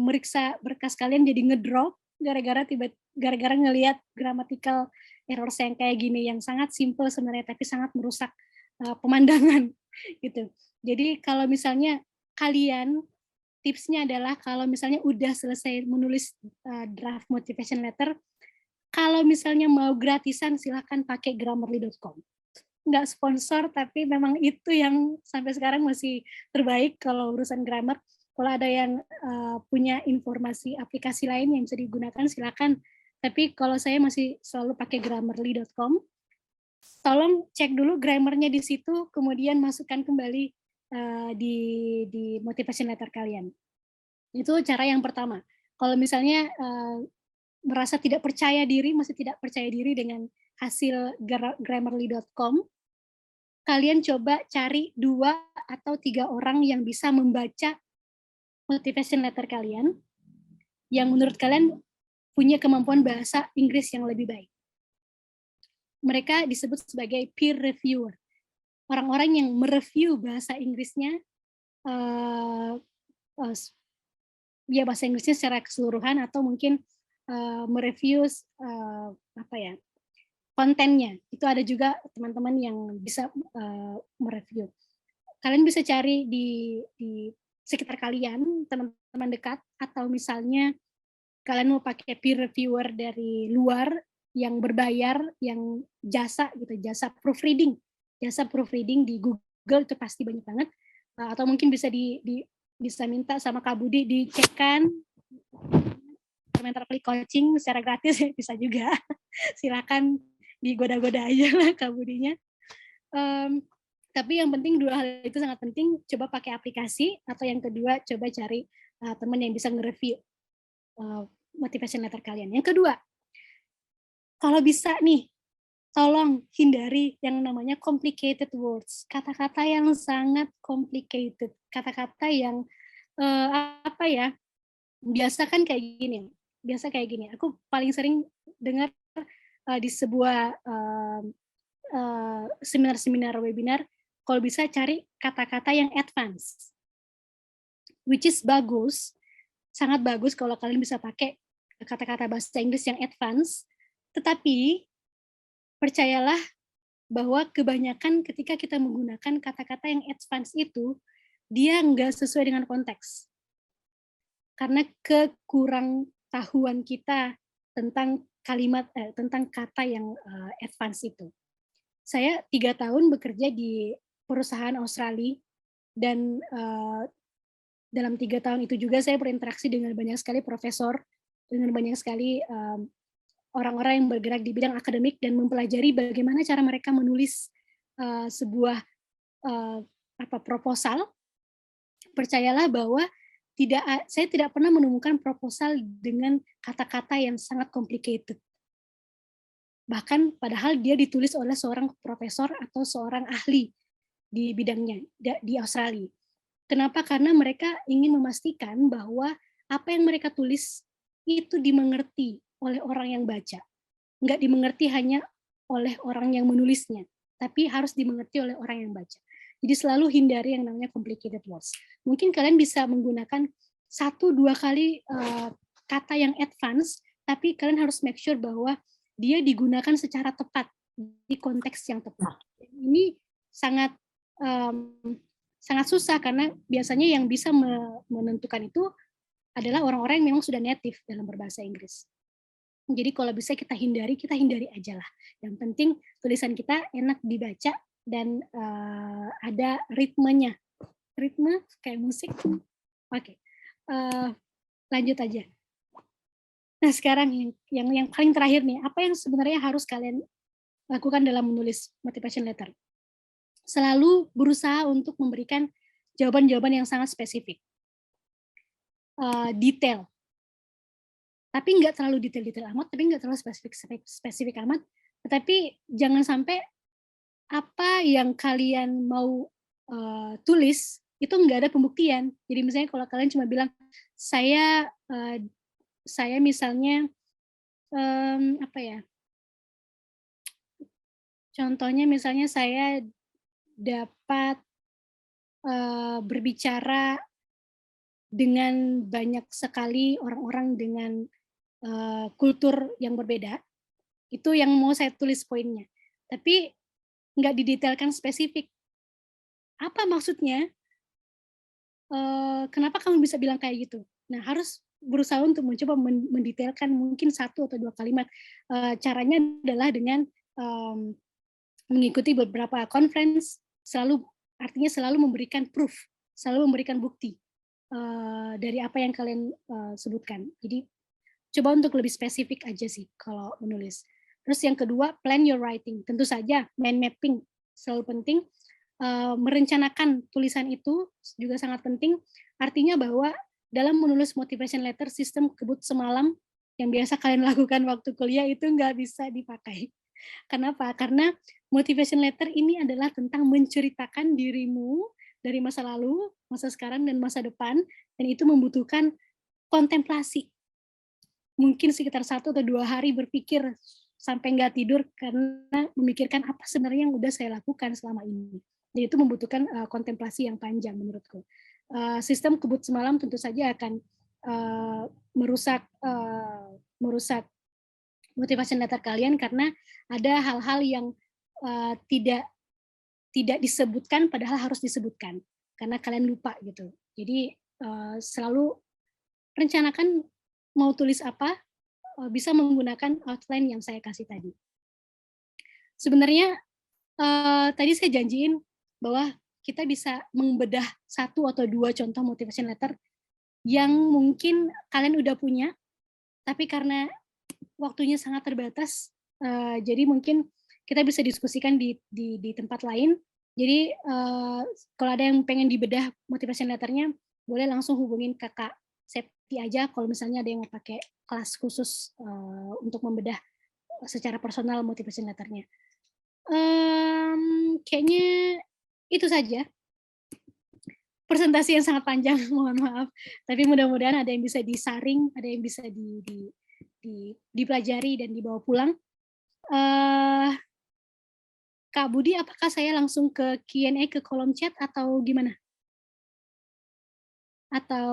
meriksa berkas kalian jadi ngedrop gara-gara ngelihat grammatical errors yang kayak gini, yang sangat simple sebenarnya tapi sangat merusak pemandangan gitu. Jadi kalau misalnya kalian, tipsnya adalah kalau misalnya udah selesai menulis draft motivation letter, kalau misalnya mau gratisan silahkan pakai grammarly.com. nggak sponsor, tapi memang itu yang sampai sekarang masih terbaik kalau urusan grammar. Kalau ada yang punya informasi aplikasi lain yang bisa digunakan, silakan. Tapi kalau saya masih selalu pakai grammarly.com. Tolong cek dulu grammarnya di situ, kemudian masukkan kembali di motivation letter kalian. Itu cara yang pertama. Kalau misalnya merasa tidak percaya diri, masih tidak percaya diri dengan hasil grammarly.com, kalian coba cari 2 atau 3 orang yang bisa membaca motivation letter kalian, yang menurut kalian punya kemampuan bahasa Inggris yang lebih baik. Mereka disebut sebagai peer reviewer. Orang-orang yang mereview bahasa Inggrisnya, ya bahasa Inggrisnya secara keseluruhan, atau mungkin mereview kontennya. Itu ada juga teman-teman yang bisa mereview. Kalian bisa cari di sekitar kalian, teman-teman dekat, atau misalnya kalian mau pakai peer reviewer dari luar yang berbayar, yang jasa gitu, jasa proofreading di Google itu pasti banyak banget. Atau mungkin bisa bisa minta sama Kak Budi dicekkan Elementary Coaching secara gratis, bisa juga. Silakan digoda-goda aja lah Kak Budinya. Tapi yang penting 2 hal itu sangat penting. Coba pakai aplikasi, atau yang kedua coba cari teman yang bisa nge-review motivation letter kalian. Yang kedua, kalau bisa nih, tolong hindari yang namanya complicated words, kata-kata yang sangat complicated, kata-kata yang biasa kayak gini. Aku paling sering dengar di sebuah seminar webinar, kalau bisa cari kata-kata yang advance, which is bagus, sangat bagus kalau kalian bisa pakai kata-kata bahasa Inggris yang advance, tetapi percayalah bahwa kebanyakan ketika kita menggunakan kata-kata yang advance itu, dia nggak sesuai dengan konteks. Karena kekurang tahuan kita tentang tentang kata yang advance itu. Saya 3 tahun bekerja di perusahaan Australia, dan dalam 3 tahun itu juga saya berinteraksi dengan banyak sekali profesor, dengan banyak sekali orang-orang yang bergerak di bidang akademik, dan mempelajari bagaimana cara mereka menulis sebuah proposal. Percayalah bahwa saya tidak pernah menemukan proposal dengan kata-kata yang sangat complicated. Bahkan padahal dia ditulis oleh seorang profesor atau seorang ahli di bidangnya di Australia. Kenapa? Karena mereka ingin memastikan bahwa apa yang mereka tulis itu dimengerti oleh orang yang baca. Nggak dimengerti hanya oleh orang yang menulisnya, tapi harus dimengerti oleh orang yang baca. Jadi selalu hindari yang namanya complicated words. Mungkin kalian bisa menggunakan 1-2 kali kata yang advance, tapi kalian harus make sure bahwa dia digunakan secara tepat di konteks yang tepat. Ini sangat susah, karena biasanya yang bisa menentukan itu adalah orang-orang yang memang sudah native dalam berbahasa Inggris. Jadi kalau bisa kita hindari aja lah. Yang penting tulisan kita enak dibaca dan ada ritmenya. Ritme kayak musik. Oke. Lanjut aja. Nah, sekarang yang paling terakhir nih, apa yang sebenarnya harus kalian lakukan dalam menulis motivation letter? Selalu berusaha untuk memberikan jawaban-jawaban yang sangat spesifik, detail. Tapi nggak terlalu detail-detail amat, tapi nggak terlalu spesifik amat. Tetapi jangan sampai apa yang kalian mau tulis itu nggak ada pembuktian. Jadi misalnya kalau kalian cuma bilang saya misalnya contohnya misalnya saya dapat berbicara dengan banyak sekali orang-orang dengan kultur yang berbeda, itu yang mau saya tulis poinnya. Tapi nggak didetailkan spesifik. Apa maksudnya? Kenapa kamu bisa bilang kayak gitu? Nah, harus berusaha untuk mencoba mendetailkan mungkin 1 atau 2 kalimat. Caranya adalah dengan mengikuti beberapa conference, artinya selalu memberikan proof, selalu memberikan bukti dari apa yang kalian sebutkan. Jadi coba untuk lebih spesifik aja sih kalau menulis. Terus yang kedua, plan your writing. Tentu saja mind mapping selalu penting. Merencanakan tulisan itu juga sangat penting. Artinya bahwa dalam menulis motivation letter, sistem kebut semalam yang biasa kalian lakukan waktu kuliah itu nggak bisa dipakai. Kenapa? Karena motivation letter ini adalah tentang menceritakan dirimu dari masa lalu, masa sekarang, dan masa depan, dan itu membutuhkan kontemplasi. Mungkin sekitar 1 atau 2 hari berpikir sampai nggak tidur karena memikirkan apa sebenarnya yang udah saya lakukan selama ini. Jadi itu membutuhkan kontemplasi yang panjang menurutku. Sistem kebut semalam tentu saja akan merusak motivation letter kalian karena ada hal-hal yang tidak disebutkan padahal harus disebutkan karena kalian lupa gitu. Jadi selalu rencanakan mau tulis apa, bisa menggunakan outline yang saya kasih tadi. Sebenarnya tadi saya janjiin bahwa kita bisa membedah 1 atau 2 contoh motivation letter yang mungkin kalian udah punya, tapi karena waktunya sangat terbatas, jadi mungkin kita bisa diskusikan di tempat lain. Jadi kalau ada yang pengen dibedah motivation letternya, boleh langsung hubungin Kakak Septi aja kalau misalnya ada yang mau pakai kelas khusus untuk membedah secara personal motivation letternya. Kayaknya itu saja. Presentasi yang sangat panjang, mohon maaf. Tapi mudah-mudahan ada yang bisa disaring, ada yang bisa dipelajari dan dibawa pulang. Kak Budi, apakah saya langsung ke Q&A ke kolom chat atau gimana? Atau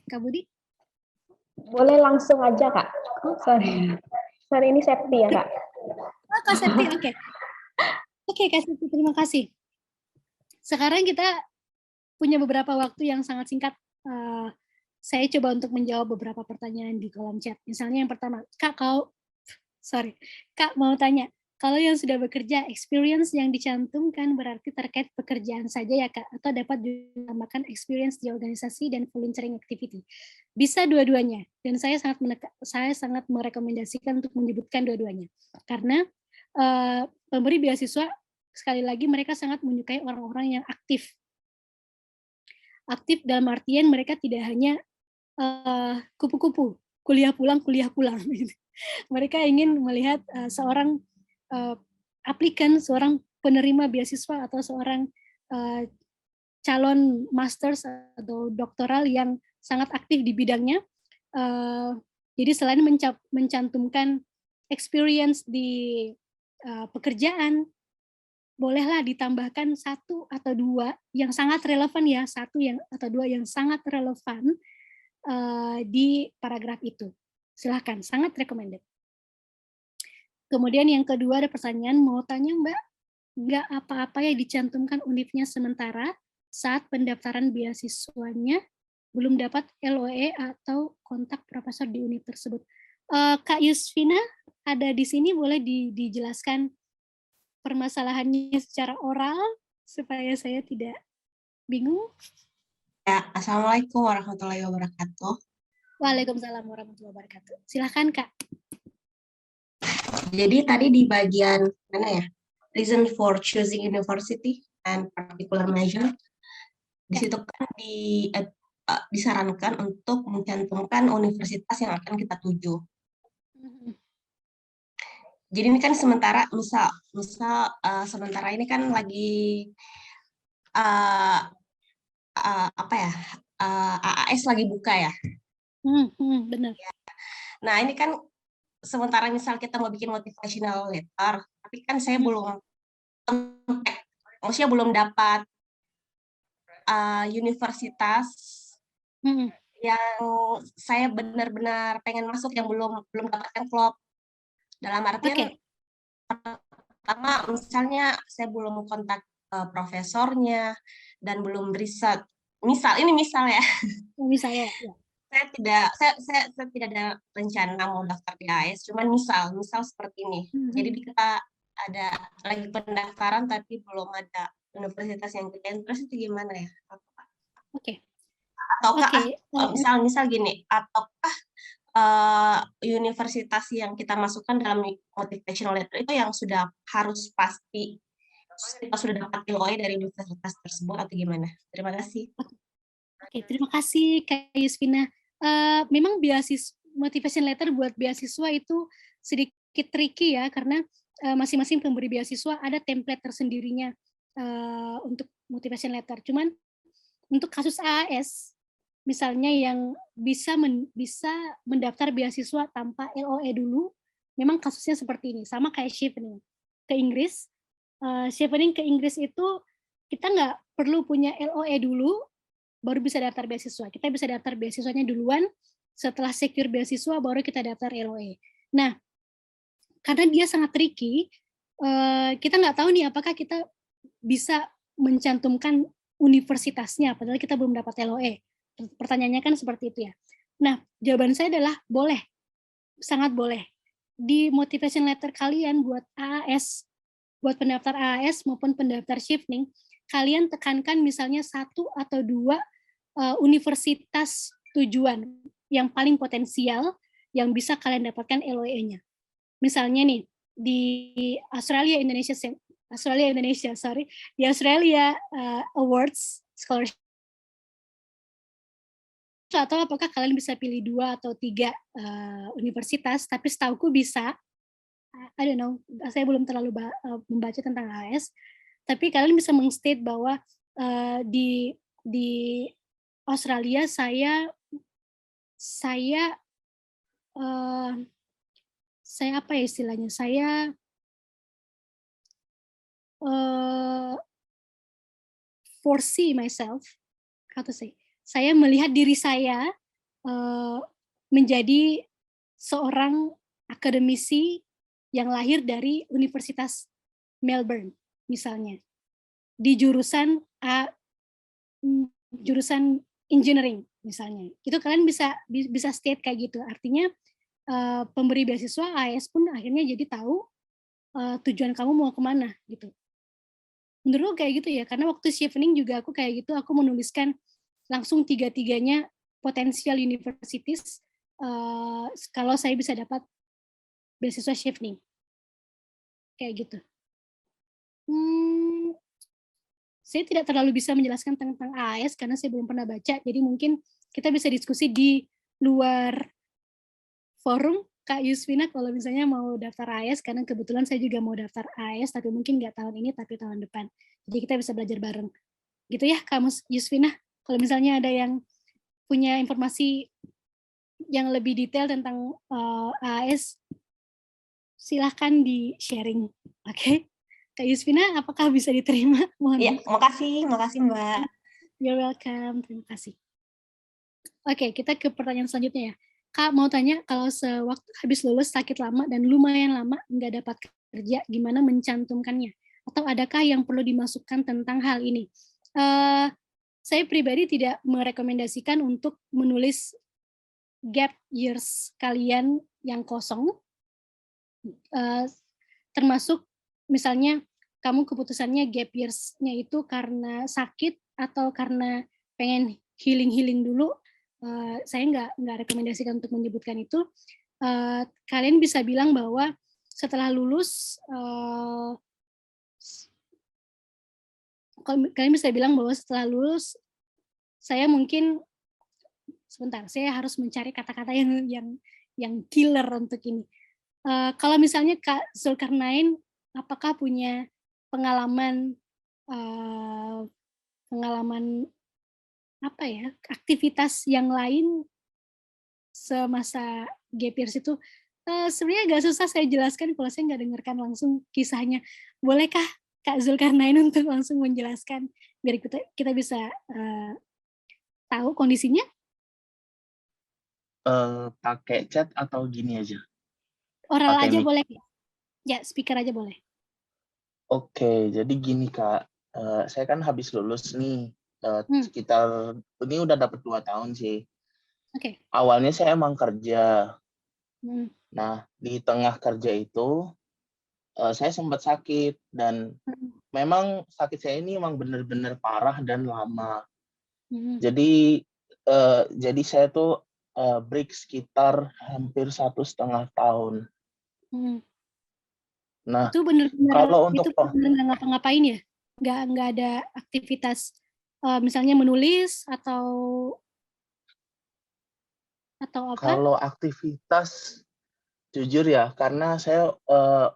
Kak Budi? Boleh langsung aja, Kak. Oh, sorry. Sorry, ini Septi ya, Kak? Oh, Kak Septi, oke. Oke, Kak Septi, terima kasih. Sekarang kita punya beberapa waktu yang sangat singkat. Saya coba untuk menjawab beberapa pertanyaan di kolom chat. Misalnya yang pertama, Kak mau tanya, kalau yang sudah bekerja, experience yang dicantumkan berarti terkait pekerjaan saja ya Kak? Atau dapat ditambahkan experience di organisasi dan volunteering activity? Bisa dua-duanya, dan saya sangat merekomendasikan untuk menyebutkan dua-duanya. Karena pemberi beasiswa, sekali lagi mereka sangat menyukai orang-orang yang aktif. Aktif dalam artian mereka tidak hanya kupu-kupu, kuliah pulang. Mereka ingin melihat seorang aplikan, seorang penerima beasiswa atau seorang calon masters atau doktoral yang sangat aktif di bidangnya. Jadi selain mencantumkan experience di pekerjaan, bolehlah ditambahkan 1 atau 2 yang sangat relevan ya, 1 atau 2 yang sangat relevan di paragraf itu. Silahkan, sangat recommended. Kemudian yang kedua ada pertanyaan, mau tanya Mbak, nggak apa-apa ya dicantumkan univnya sementara saat pendaftaran beasiswanya belum dapat LOE atau kontak profesor di univ tersebut. Kak Yusfina ada di sini, boleh dijelaskan permasalahannya secara oral supaya saya tidak bingung. Ya, Assalamualaikum warahmatullahi wabarakatuh. Waalaikumsalam warahmatullahi wabarakatuh. Silahkan Kak. Jadi tadi di bagian mana ya? Reason for choosing university and particular measure. Di situ kan disarankan untuk mencantumkan universitas yang akan kita tuju. Jadi ini kan sementara, misal sementara ini kan lagi AAS lagi buka ya. Benar. Nah ini kan sementara misal kita mau bikin motivational letter, tapi kan saya belum dapat universitas yang saya benar-benar pengen masuk, yang belum dapatkan klop. Dalam artian pertama misalnya saya belum kontak profesornya dan belum riset. Misal ya. Misalnya. Ya. saya tidak ada rencana mau daftar di AS, cuman misal seperti ini. Jadi kita ada lagi pendaftaran tapi belum ada universitas yang kita interest, itu gimana ya? Oke. Ataukah Oke. misal gini, ataukah universitas yang kita masukkan dalam motivational letter itu yang sudah harus pasti kita sudah dapat LOE dari universitas tersebut atau gimana? Terima kasih. Oke, terima kasih Kak Yusvina. Memang motivation letter buat beasiswa itu sedikit tricky ya, karena masing-masing pemberi beasiswa ada template tersendirinya untuk motivation letter. Cuman untuk kasus AAS, misalnya yang bisa mendaftar beasiswa tanpa LOE dulu, memang kasusnya seperti ini, sama kayak Chevening ke Inggris. Chevening ke Inggris itu kita nggak perlu punya LOE dulu, baru bisa daftar beasiswa. Kita bisa daftar beasiswanya duluan, setelah secure beasiswa baru kita daftar LOE. Nah, karena dia sangat tricky, kita nggak tahu nih apakah kita bisa mencantumkan universitasnya, padahal kita belum dapat LOE. Pertanyaannya kan seperti itu ya. Nah, jawaban saya adalah boleh, sangat boleh. Di motivation letter kalian buat AAS, buat pendaftar AAS maupun pendaftar Chevening, kalian tekankan misalnya 1 atau 2 universitas tujuan yang paling potensial yang bisa kalian dapatkan LOE-nya. Misalnya nih, di Australia Awards Scholarship, atau apakah kalian bisa pilih 2 atau 3 universitas, tapi setauku bisa, I don't know, saya belum terlalu membaca tentang AS, tapi kalian bisa mengstate bahwa di Australia saya apa ya istilahnya, saya foresee myself, saya melihat diri saya menjadi seorang akademisi yang lahir dari Universitas Melbourne, misalnya, di jurusan jurusan engineering, misalnya. Itu kalian bisa state kayak gitu. Artinya pemberi beasiswa AS pun akhirnya jadi tahu tujuan kamu mau kemana gitu. Menurut kayak gitu ya, karena waktu Chevening juga aku kayak gitu, aku menuliskan langsung 3-3-nya potensial universities kalau saya bisa dapat beasiswa Chevening. Kayak gitu. Saya tidak terlalu bisa menjelaskan tentang AAS karena saya belum pernah baca, jadi mungkin kita bisa diskusi di luar forum, Kak Yusvina, kalau misalnya mau daftar AAS, karena kebetulan saya juga mau daftar AAS, tapi mungkin nggak tahun ini, tapi tahun depan. Jadi kita bisa belajar bareng. Gitu ya, Kak Yusvina, kalau misalnya ada yang punya informasi yang lebih detail tentang AAS, silahkan di-sharing. Oke? Kak Yusvina, apakah bisa diterima? Iya, makasih Mbak. You're welcome, terima kasih. Oke, kita ke pertanyaan selanjutnya ya. Kak, mau tanya, kalau sewaktu habis lulus sakit lama dan lumayan lama nggak dapat kerja, gimana mencantumkannya? Atau adakah yang perlu dimasukkan tentang hal ini? Saya pribadi tidak merekomendasikan untuk menulis gap years kalian yang kosong, termasuk misalnya kamu keputusannya gap years-nya itu karena sakit atau karena pengen healing dulu, saya nggak rekomendasikan untuk menyebutkan itu. Kalian bisa bilang bahwa setelah lulus, kalian bisa bilang bahwa setelah lulus saya mungkin saya harus mencari kata-kata yang killer untuk ini. Kalau misalnya Kak Zulkarnain, apakah punya pengalaman apa ya, aktivitas yang lain semasa gap years itu? Sebenarnya agak susah saya jelaskan kalau saya nggak dengarkan langsung kisahnya. Bolehkah Kak Zulkarnain untuk langsung menjelaskan biar kita bisa tahu kondisinya? Pakai chat atau gini aja? Oral Pakai aja mic. boleh ya, speaker aja boleh. Oke, jadi gini Kak, saya kan habis lulus nih, sekitar ini udah dapat 2 tahun sih. Oke. Awalnya saya emang kerja. Hmm. Nah, di tengah kerja itu saya sempat sakit dan memang sakit saya ini emang benar-benar parah dan lama. Jadi saya tuh break sekitar hampir 1,5 tahun. Nah, Itu benar-benar kalau itu untuk benar-benar ngapa-ngapain ya? Nggak ada aktivitas misalnya menulis atau apa? kalau aktivitas jujur ya, karena saya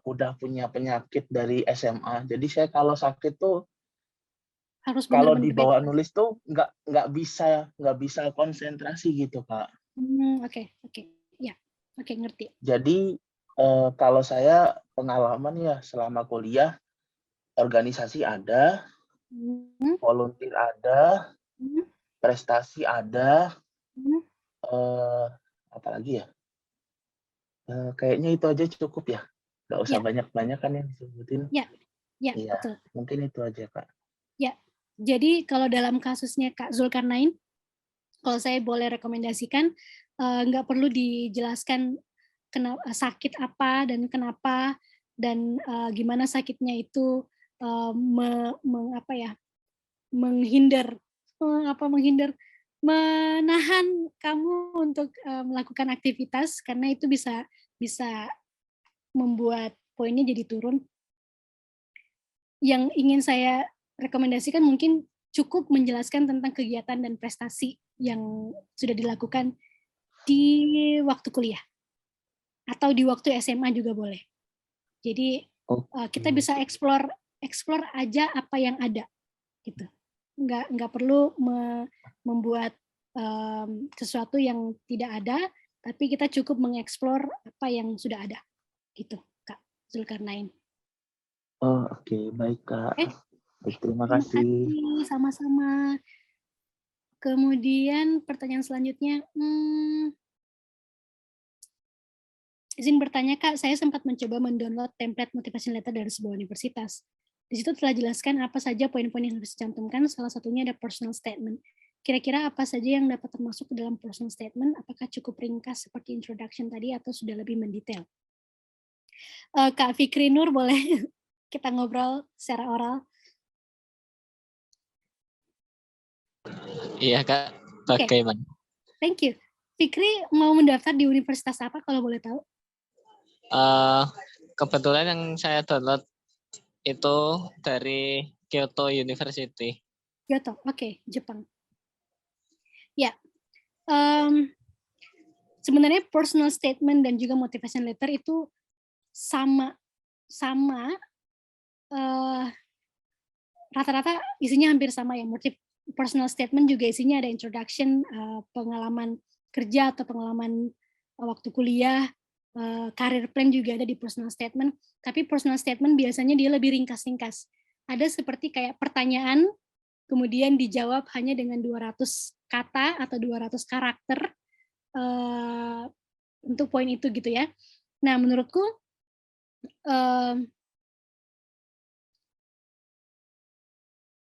udah punya penyakit dari SMA. Jadi saya kalau sakit tuh Harus kalau benar-benar dibawa bebas. nulis tuh nggak bisa konsentrasi gitu, Kak. Oke. Ya, oke, ngerti. Jadi kalau saya pengalaman ya selama kuliah, organisasi ada, volunteer ada, prestasi ada, apalagi ya? Kayaknya itu aja cukup ya. Nggak usah Ya. banyak-banyak kan yang disebutin. Ya, Iya, betul. mungkin itu aja, Kak. Ya, jadi kalau dalam kasusnya Kak Zulkarnain, kalau saya boleh rekomendasikan, nggak perlu dijelaskan sakit apa dan kenapa, dan gimana sakitnya itu menahan kamu untuk melakukan aktivitas, karena itu bisa membuat poinnya jadi turun. Yang ingin saya rekomendasikan mungkin cukup menjelaskan tentang kegiatan dan prestasi yang sudah dilakukan di waktu kuliah atau di waktu SMA juga boleh. Jadi kita bisa explore aja apa yang ada gitu. Nggak perlu membuat sesuatu yang tidak ada, tapi kita cukup mengeksplor apa yang sudah ada gitu, Kak Zulkarnain. Oh, oke. Baik, Kak. Baik, terima Terima kasih. kasih, sama-sama. Kemudian pertanyaan selanjutnya, izin bertanya Kak, saya sempat mencoba mendownload template motivation letter dari sebuah universitas. Di situ telah jelaskan apa saja poin-poin yang harus dicantumkan, salah satunya ada personal statement. Kira-kira apa saja yang dapat termasuk ke dalam personal statement? Apakah cukup ringkas seperti introduction tadi atau sudah lebih mendetail? Kak Fikri Nur, boleh kita ngobrol secara oral? Iya, Kak. Bagaimana? Thank you. Fikri mau mendaftar di universitas apa kalau boleh tahu? Kebetulan yang saya download itu dari Kyoto University. Kyoto, oke, Jepang. Ya, sebenarnya personal statement dan juga motivation letter itu sama rata-rata isinya hampir sama ya. Personal statement juga isinya ada introduction, pengalaman kerja atau pengalaman waktu kuliah, career plan juga ada di personal statement. Tapi personal statement biasanya dia lebih ringkas-ringkas. Ada seperti kayak pertanyaan, kemudian dijawab hanya dengan 200 kata atau 200 karakter untuk poin itu gitu ya. Nah, menurutku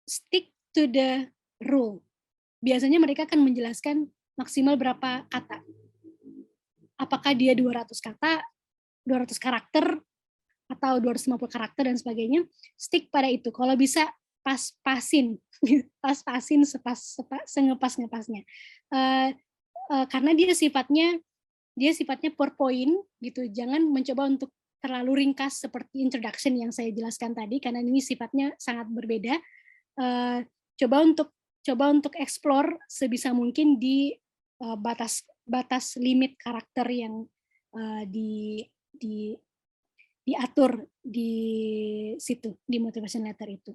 stick to the rule. Biasanya mereka akan menjelaskan maksimal berapa kata. Apakah dia 200 kata, 200 karakter, atau 250 karakter dan sebagainya, stick pada itu. Kalau bisa pas-pasin sengepas-ngepasnya. Karena dia sifatnya per point gitu. Jangan mencoba untuk terlalu ringkas seperti introduction yang saya jelaskan tadi, karena ini sifatnya sangat berbeda. Coba untuk explore sebisa mungkin di batas limit karakter yang diatur di situ, di motivation letter itu.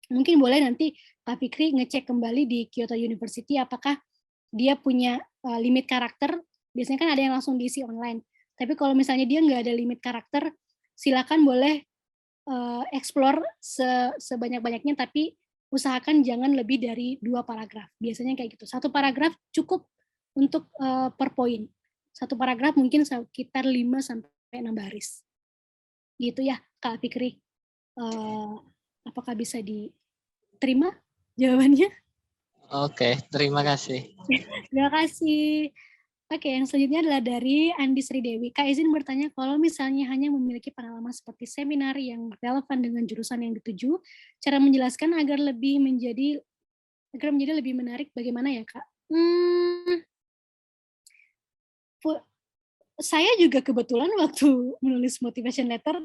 Mungkin boleh nanti Kak Fikri ngecek kembali di Kyoto University apakah dia punya limit karakter. Biasanya kan ada yang langsung diisi online. Tapi kalau misalnya dia nggak ada limit karakter, silakan boleh explore sebanyak-banyaknya, tapi usahakan jangan lebih dari 2 paragraf. Biasanya kayak gitu. 1 paragraf cukup untuk per poin. 1 paragraf mungkin sekitar 5-6 baris. Gitu ya, Kak Fikri. Apakah bisa diterima jawabannya? Oke, terima kasih. Terima kasih. Oke, yang selanjutnya adalah dari Andi Sridewi. Kak izin bertanya, kalau misalnya hanya memiliki pengalaman seperti seminar yang relevan dengan jurusan yang dituju, cara menjelaskan agar menjadi lebih menarik bagaimana ya, Kak? Saya juga kebetulan waktu menulis motivation letter,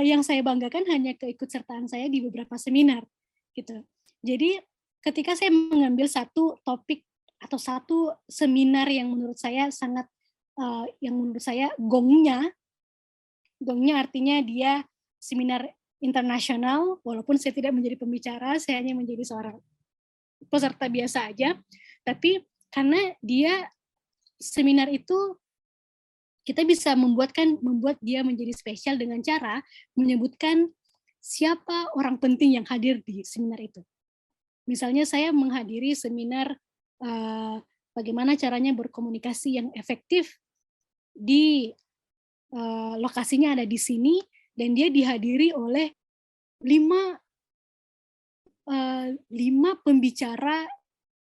yang saya banggakan hanya keikutsertaan saya di beberapa seminar, gitu. Jadi ketika saya mengambil satu topik atau satu seminar yang menurut saya sangat, gongnya artinya dia seminar internasional, walaupun saya tidak menjadi pembicara, saya hanya menjadi seorang peserta biasa aja, tapi karena dia seminar itu kita bisa membuat dia menjadi spesial dengan cara menyebutkan siapa orang penting yang hadir di seminar itu. Misalnya saya menghadiri seminar bagaimana caranya berkomunikasi yang efektif di lokasinya ada di sini, dan dia dihadiri oleh 5 pembicara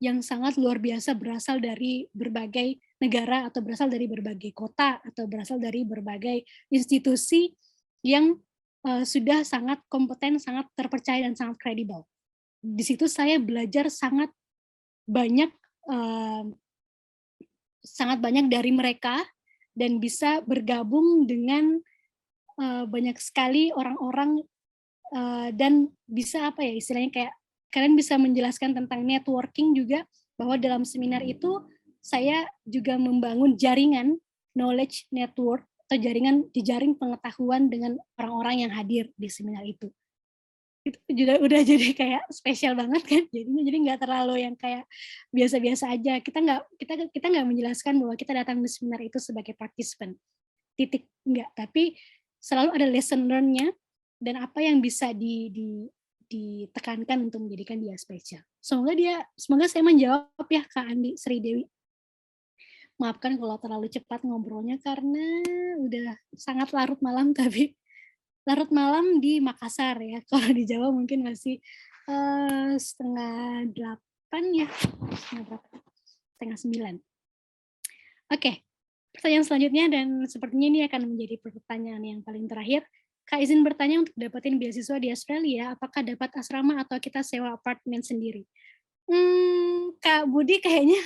yang sangat luar biasa berasal dari berbagai negara atau berasal dari berbagai kota atau berasal dari berbagai institusi yang sudah sangat kompeten, sangat terpercaya dan sangat kredibel. Di situ saya belajar sangat banyak dari mereka dan bisa bergabung dengan banyak sekali orang-orang dan bisa istilahnya kayak kalian bisa menjelaskan tentang networking juga, bahwa dalam seminar itu saya juga membangun jaringan knowledge network atau jejaring pengetahuan dengan orang-orang yang hadir di seminar itu. Itu juga udah jadi kayak spesial banget kan, jadi nggak terlalu yang kayak biasa-biasa aja. Kita nggak menjelaskan bahwa kita datang di seminar itu sebagai participant, titik, enggak, tapi selalu ada lesson learn-nya dan apa yang bisa ditekankan untuk menjadikan dia spesial. Semoga saya menjawab ya, Kak Andi Sridewi. Maafkan kalau terlalu cepat ngobrolnya karena udah sangat larut malam, tapi larut malam di Makassar ya. Kalau di Jawa mungkin masih 7:30 ya, 7:30, 8:30. Oke, pertanyaan selanjutnya dan sepertinya ini akan menjadi pertanyaan yang paling terakhir. Kak izin bertanya, untuk dapetin beasiswa di Australia, apakah dapat asrama atau kita sewa apartemen sendiri? Kak Budi kayaknya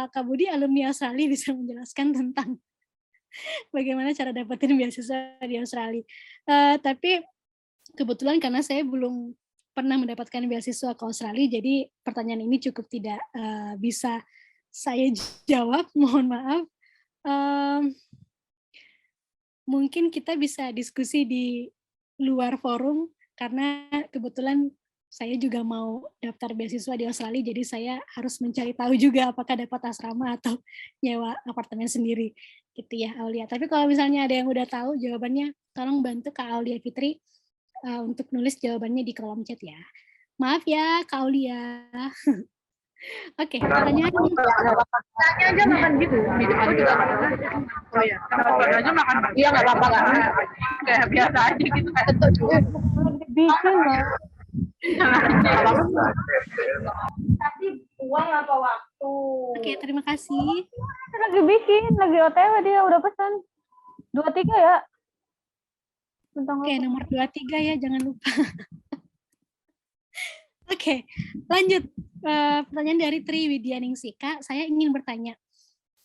Kak Budi alumni Australia bisa menjelaskan tentang bagaimana cara dapetin beasiswa di Australia. Tapi kebetulan karena saya belum pernah mendapatkan beasiswa ke Australia, jadi pertanyaan ini cukup tidak bisa saya jawab, mohon maaf. Mungkin kita bisa diskusi di luar forum, karena kebetulan saya juga mau daftar beasiswa di Australia, jadi saya harus mencari tahu juga apakah dapat asrama atau nyewa apartemen sendiri, gitu ya, Aulia. Tapi kalau misalnya ada yang udah tahu jawabannya, tolong bantu Kak Aulia Fitri untuk nulis jawabannya di kolom chat ya. Maaf ya, Kak Aulia. Oke, pertanyaan. Tanya aja makan gitu di depan juga. Oh ya, karena aja makan. Iya nggak apa-apa nggak. Kayak biasa aja gitu kayak Bikin lah. Tapi uang apa waktu? Oke, terima kasih. Lagi bikin, lagi OTW dia udah pesan. 23 ya. Oke, nomor 23 ya, jangan lupa. Oke, lanjut. Pertanyaan dari Tri Widyaningsi. Kak, saya ingin bertanya,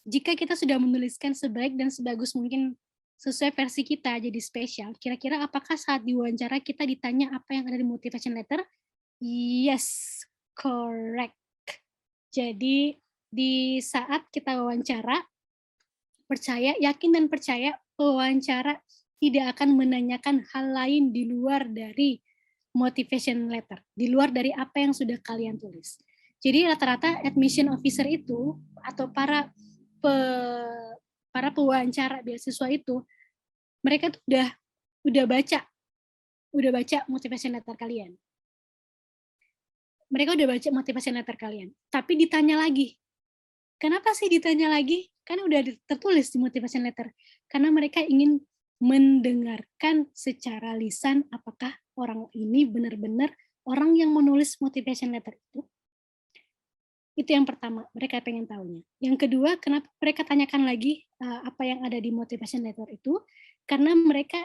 jika kita sudah menuliskan sebaik dan sebagus mungkin sesuai versi kita jadi spesial, kira-kira apakah saat diwawancara kita ditanya apa yang ada di motivation letter? Yes, correct. Jadi di saat kita wawancara, yakin dan percaya pewawancara tidak akan menanyakan hal lain di luar dari motivation letter, di luar dari apa yang sudah kalian tulis. Jadi rata-rata admission officer itu atau para pewawancara beasiswa itu, mereka tuh udah baca motivation letter kalian. Mereka udah baca motivation letter kalian, tapi ditanya lagi. Kenapa sih ditanya lagi? Kan udah tertulis di motivation letter. Karena mereka ingin mendengarkan secara lisan apakah orang ini benar-benar orang yang menulis motivation letter itu Itu yang pertama, mereka pengen tahunya. Yang kedua, kenapa mereka tanyakan lagi apa yang ada di motivation letter itu? Karena mereka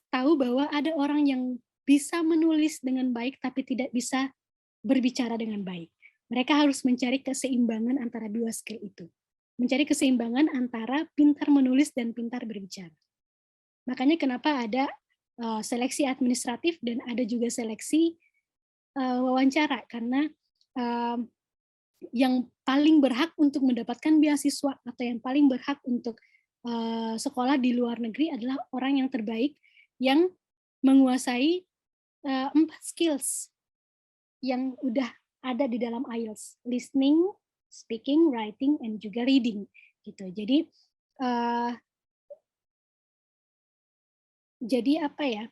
tahu bahwa ada orang yang bisa menulis dengan baik tapi tidak bisa berbicara dengan baik. Mereka harus mencari keseimbangan antara dua skill itu. Mencari keseimbangan antara pintar menulis dan pintar berbicara. Makanya kenapa ada seleksi administratif dan ada juga seleksi wawancara, karena yang paling berhak untuk mendapatkan beasiswa atau yang paling berhak untuk sekolah di luar negeri adalah orang yang terbaik yang menguasai 4 skills yang udah ada di dalam IELTS: listening, speaking, writing, and juga reading. Gitu. Jadi apa ya?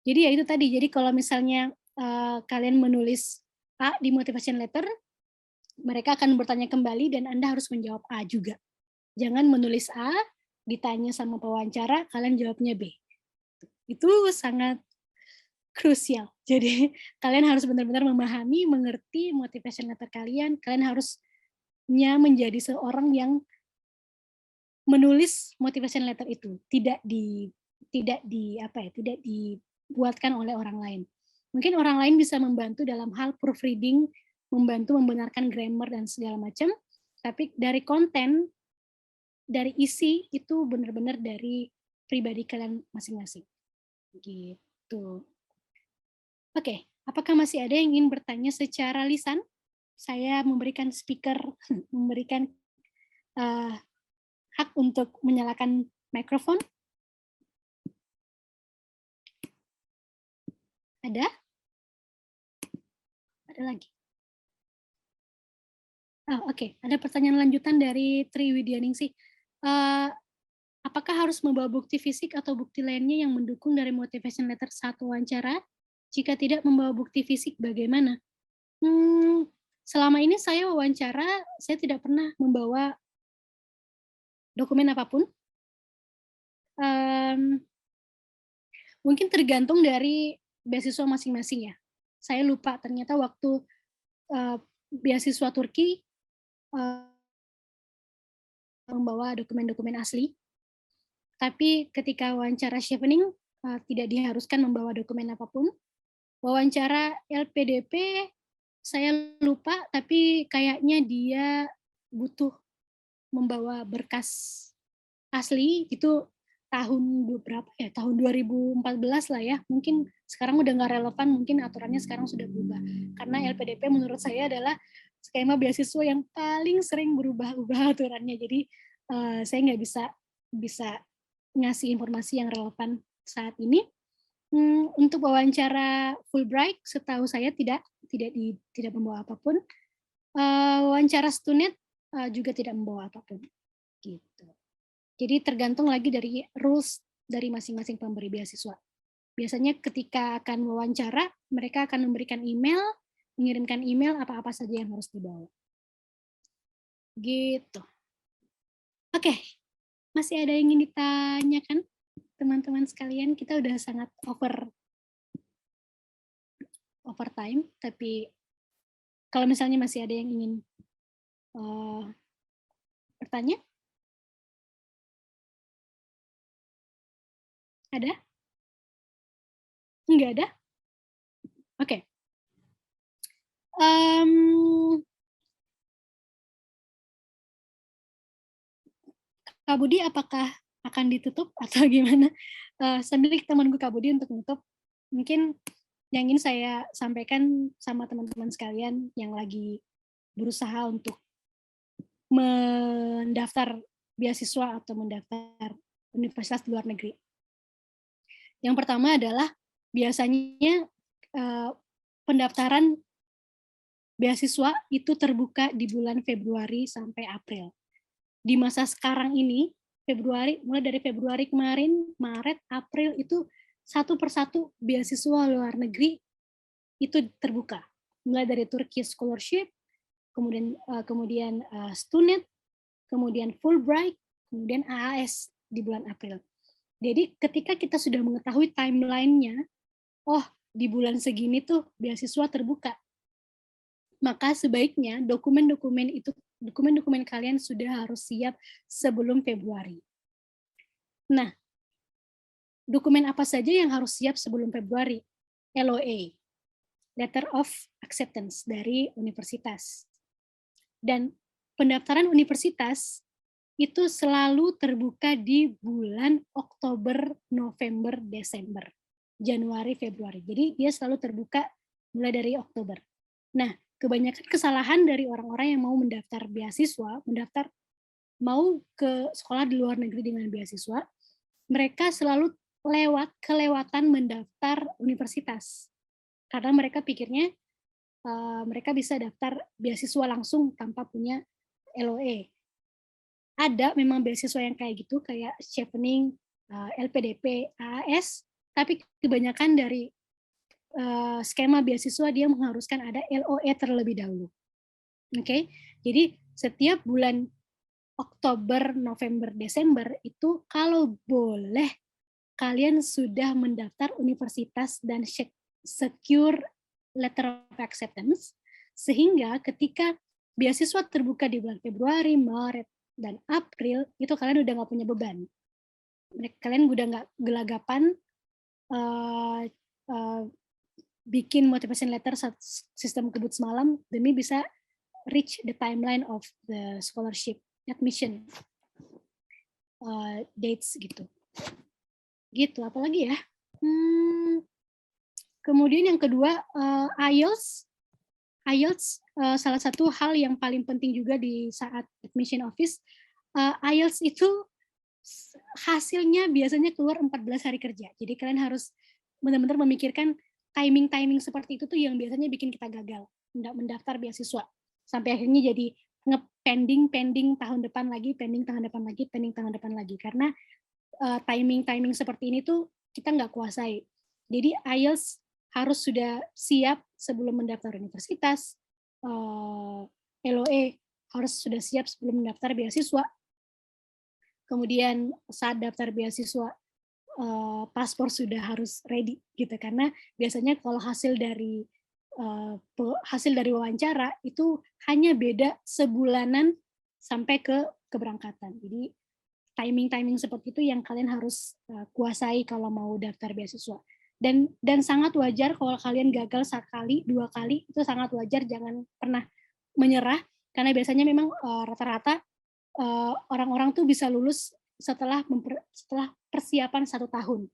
Jadi ya itu tadi. Jadi kalau misalnya kalian menulis A di motivation letter, mereka akan bertanya kembali dan Anda harus menjawab A juga. Jangan menulis A, ditanya sama pewawancara, kalian jawabnya B. Itu sangat krusial. Jadi kalian harus benar-benar memahami, mengerti motivation letter kalian. Kalian harusnya menjadi seorang yang menulis motivation letter itu, tidak dibuatkan oleh orang lain. Mungkin orang lain bisa membantu dalam hal proofreading, membantu membenarkan grammar dan segala macam, tapi dari konten, dari isi itu benar-benar dari pribadi kalian masing-masing. Gitu. Oke, apakah masih ada yang ingin bertanya secara lisan? Saya memberikan speaker, memberikan hak untuk menyalakan mikrofon. Ada? Ada lagi? Oke. Ada pertanyaan lanjutan dari Tri Widyaningsih. Apakah harus membawa bukti fisik atau bukti lainnya yang mendukung dari motivation letter saat wawancara? Jika tidak membawa bukti fisik, bagaimana? Selama ini saya wawancara, saya tidak pernah membawa dokumen apapun. Mungkin tergantung dari beasiswa masing-masing ya. Saya lupa, ternyata waktu beasiswa Turki membawa dokumen-dokumen asli. Tapi ketika wawancara chevening tidak diharuskan membawa dokumen apapun. Wawancara LPDP saya lupa, tapi kayaknya dia butuh membawa berkas asli. Itu tahun berapa ya? Tahun 2014 lah ya. Mungkin sekarang udah nggak relevan, mungkin aturannya sekarang sudah berubah. Karena LPDP menurut saya adalah skema beasiswa yang paling sering berubah-ubah aturannya. Jadi saya nggak bisa ngasih informasi yang relevan saat ini. Untuk wawancara Fulbright, setahu saya tidak membawa apapun. Wawancara Stunet juga tidak membawa apapun. Gitu. Jadi tergantung lagi dari rules dari masing-masing pemberi beasiswa. Biasanya ketika akan wawancara, mereka akan memberikan email, mengirimkan email apa-apa saja yang harus dibawa. Gitu. Oke, masih ada yang ingin ditanyakan? Teman-teman sekalian, kita udah sangat overtime, tapi kalau misalnya masih ada yang ingin bertanya? Ada? Enggak ada? Oke. Kak Budi, apakah akan ditutup atau gimana? Sambil kita menunggu Kak Budi untuk menutup, mungkin yang ingin saya sampaikan sama teman-teman sekalian yang lagi berusaha untuk mendaftar beasiswa atau mendaftar universitas di luar negeri. Yang pertama adalah biasanya pendaftaran beasiswa itu terbuka di bulan Februari sampai April. Di masa sekarang ini, mulai dari Februari kemarin, Maret, April, itu satu persatu beasiswa luar negeri itu terbuka. Mulai dari Turkish Scholarship, kemudian Stunet, kemudian Fulbright, kemudian AAS di bulan April. Jadi ketika kita sudah mengetahui timeline-nya, oh di bulan segini tuh beasiswa terbuka, maka sebaiknya dokumen-dokumen kalian sudah harus siap sebelum Februari. Nah, dokumen apa saja yang harus siap sebelum Februari? LOA, Letter of Acceptance dari universitas. Dan pendaftaran universitas itu selalu terbuka di bulan Oktober, November, Desember, Januari, Februari. Jadi dia selalu terbuka mulai dari Oktober. Nah, kebanyakan kesalahan dari orang-orang yang mau mendaftar beasiswa, mau ke sekolah di luar negeri dengan beasiswa, mereka selalu kelewatan mendaftar universitas. Karena mereka pikirnya mereka bisa daftar beasiswa langsung tanpa punya LOA. Ada memang beasiswa yang kayak gitu, kayak Chevening, LPDP, AAS, tapi kebanyakan dari skema beasiswa dia mengharuskan ada LOE terlebih dahulu. Oke, jadi setiap bulan Oktober, November, Desember itu kalau boleh kalian sudah mendaftar universitas dan secure letter of acceptance, sehingga ketika beasiswa terbuka di bulan Februari, Maret, dan April, itu kalian udah nggak punya beban. Kalian udah nggak gelagapan bikin motivation letter sistem kebut semalam demi bisa reach the timeline of the scholarship admission dates gitu. Gitu, apalagi ya? Kemudian yang kedua, IELTS. IELTS salah satu hal yang paling penting juga di saat admission office. IELTS itu hasilnya biasanya keluar 14 hari kerja. Jadi kalian harus benar-benar memikirkan timing seperti itu tuh yang biasanya bikin kita gagal mendaftar beasiswa. Sampai akhirnya jadi pending tahun depan lagi, pending tahun depan lagi. Karena timing seperti ini tuh kita nggak kuasai. Jadi IELTS harus sudah siap sebelum mendaftar universitas, LOE harus sudah siap sebelum mendaftar beasiswa. Kemudian saat daftar beasiswa, paspor sudah harus ready gitu, karena biasanya kalau hasil dari wawancara itu hanya beda sebulanan sampai ke keberangkatan. Jadi timing seperti itu yang kalian harus kuasai kalau mau daftar beasiswa. Dan sangat wajar kalau kalian gagal sekali, 2 kali, itu sangat wajar, jangan pernah menyerah, karena biasanya memang rata-rata orang-orang tuh bisa lulus setelah persiapan 1 tahun.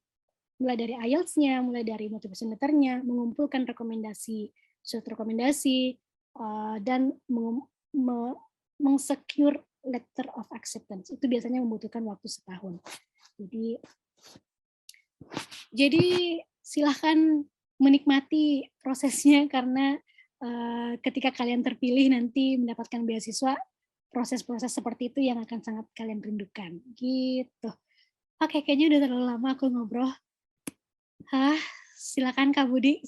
Mulai dari IELTS-nya, mulai dari motivation letter-nya, mengumpulkan surat rekomendasi, dan mengsecure letter of acceptance. Itu biasanya membutuhkan waktu 1 tahun. Jadi silahkan menikmati prosesnya, karena ketika kalian terpilih nanti mendapatkan beasiswa, proses-proses seperti itu yang akan sangat kalian rindukan. Gitu. Oke, kayaknya udah terlalu lama aku ngobrol. Silakan Kak Budi.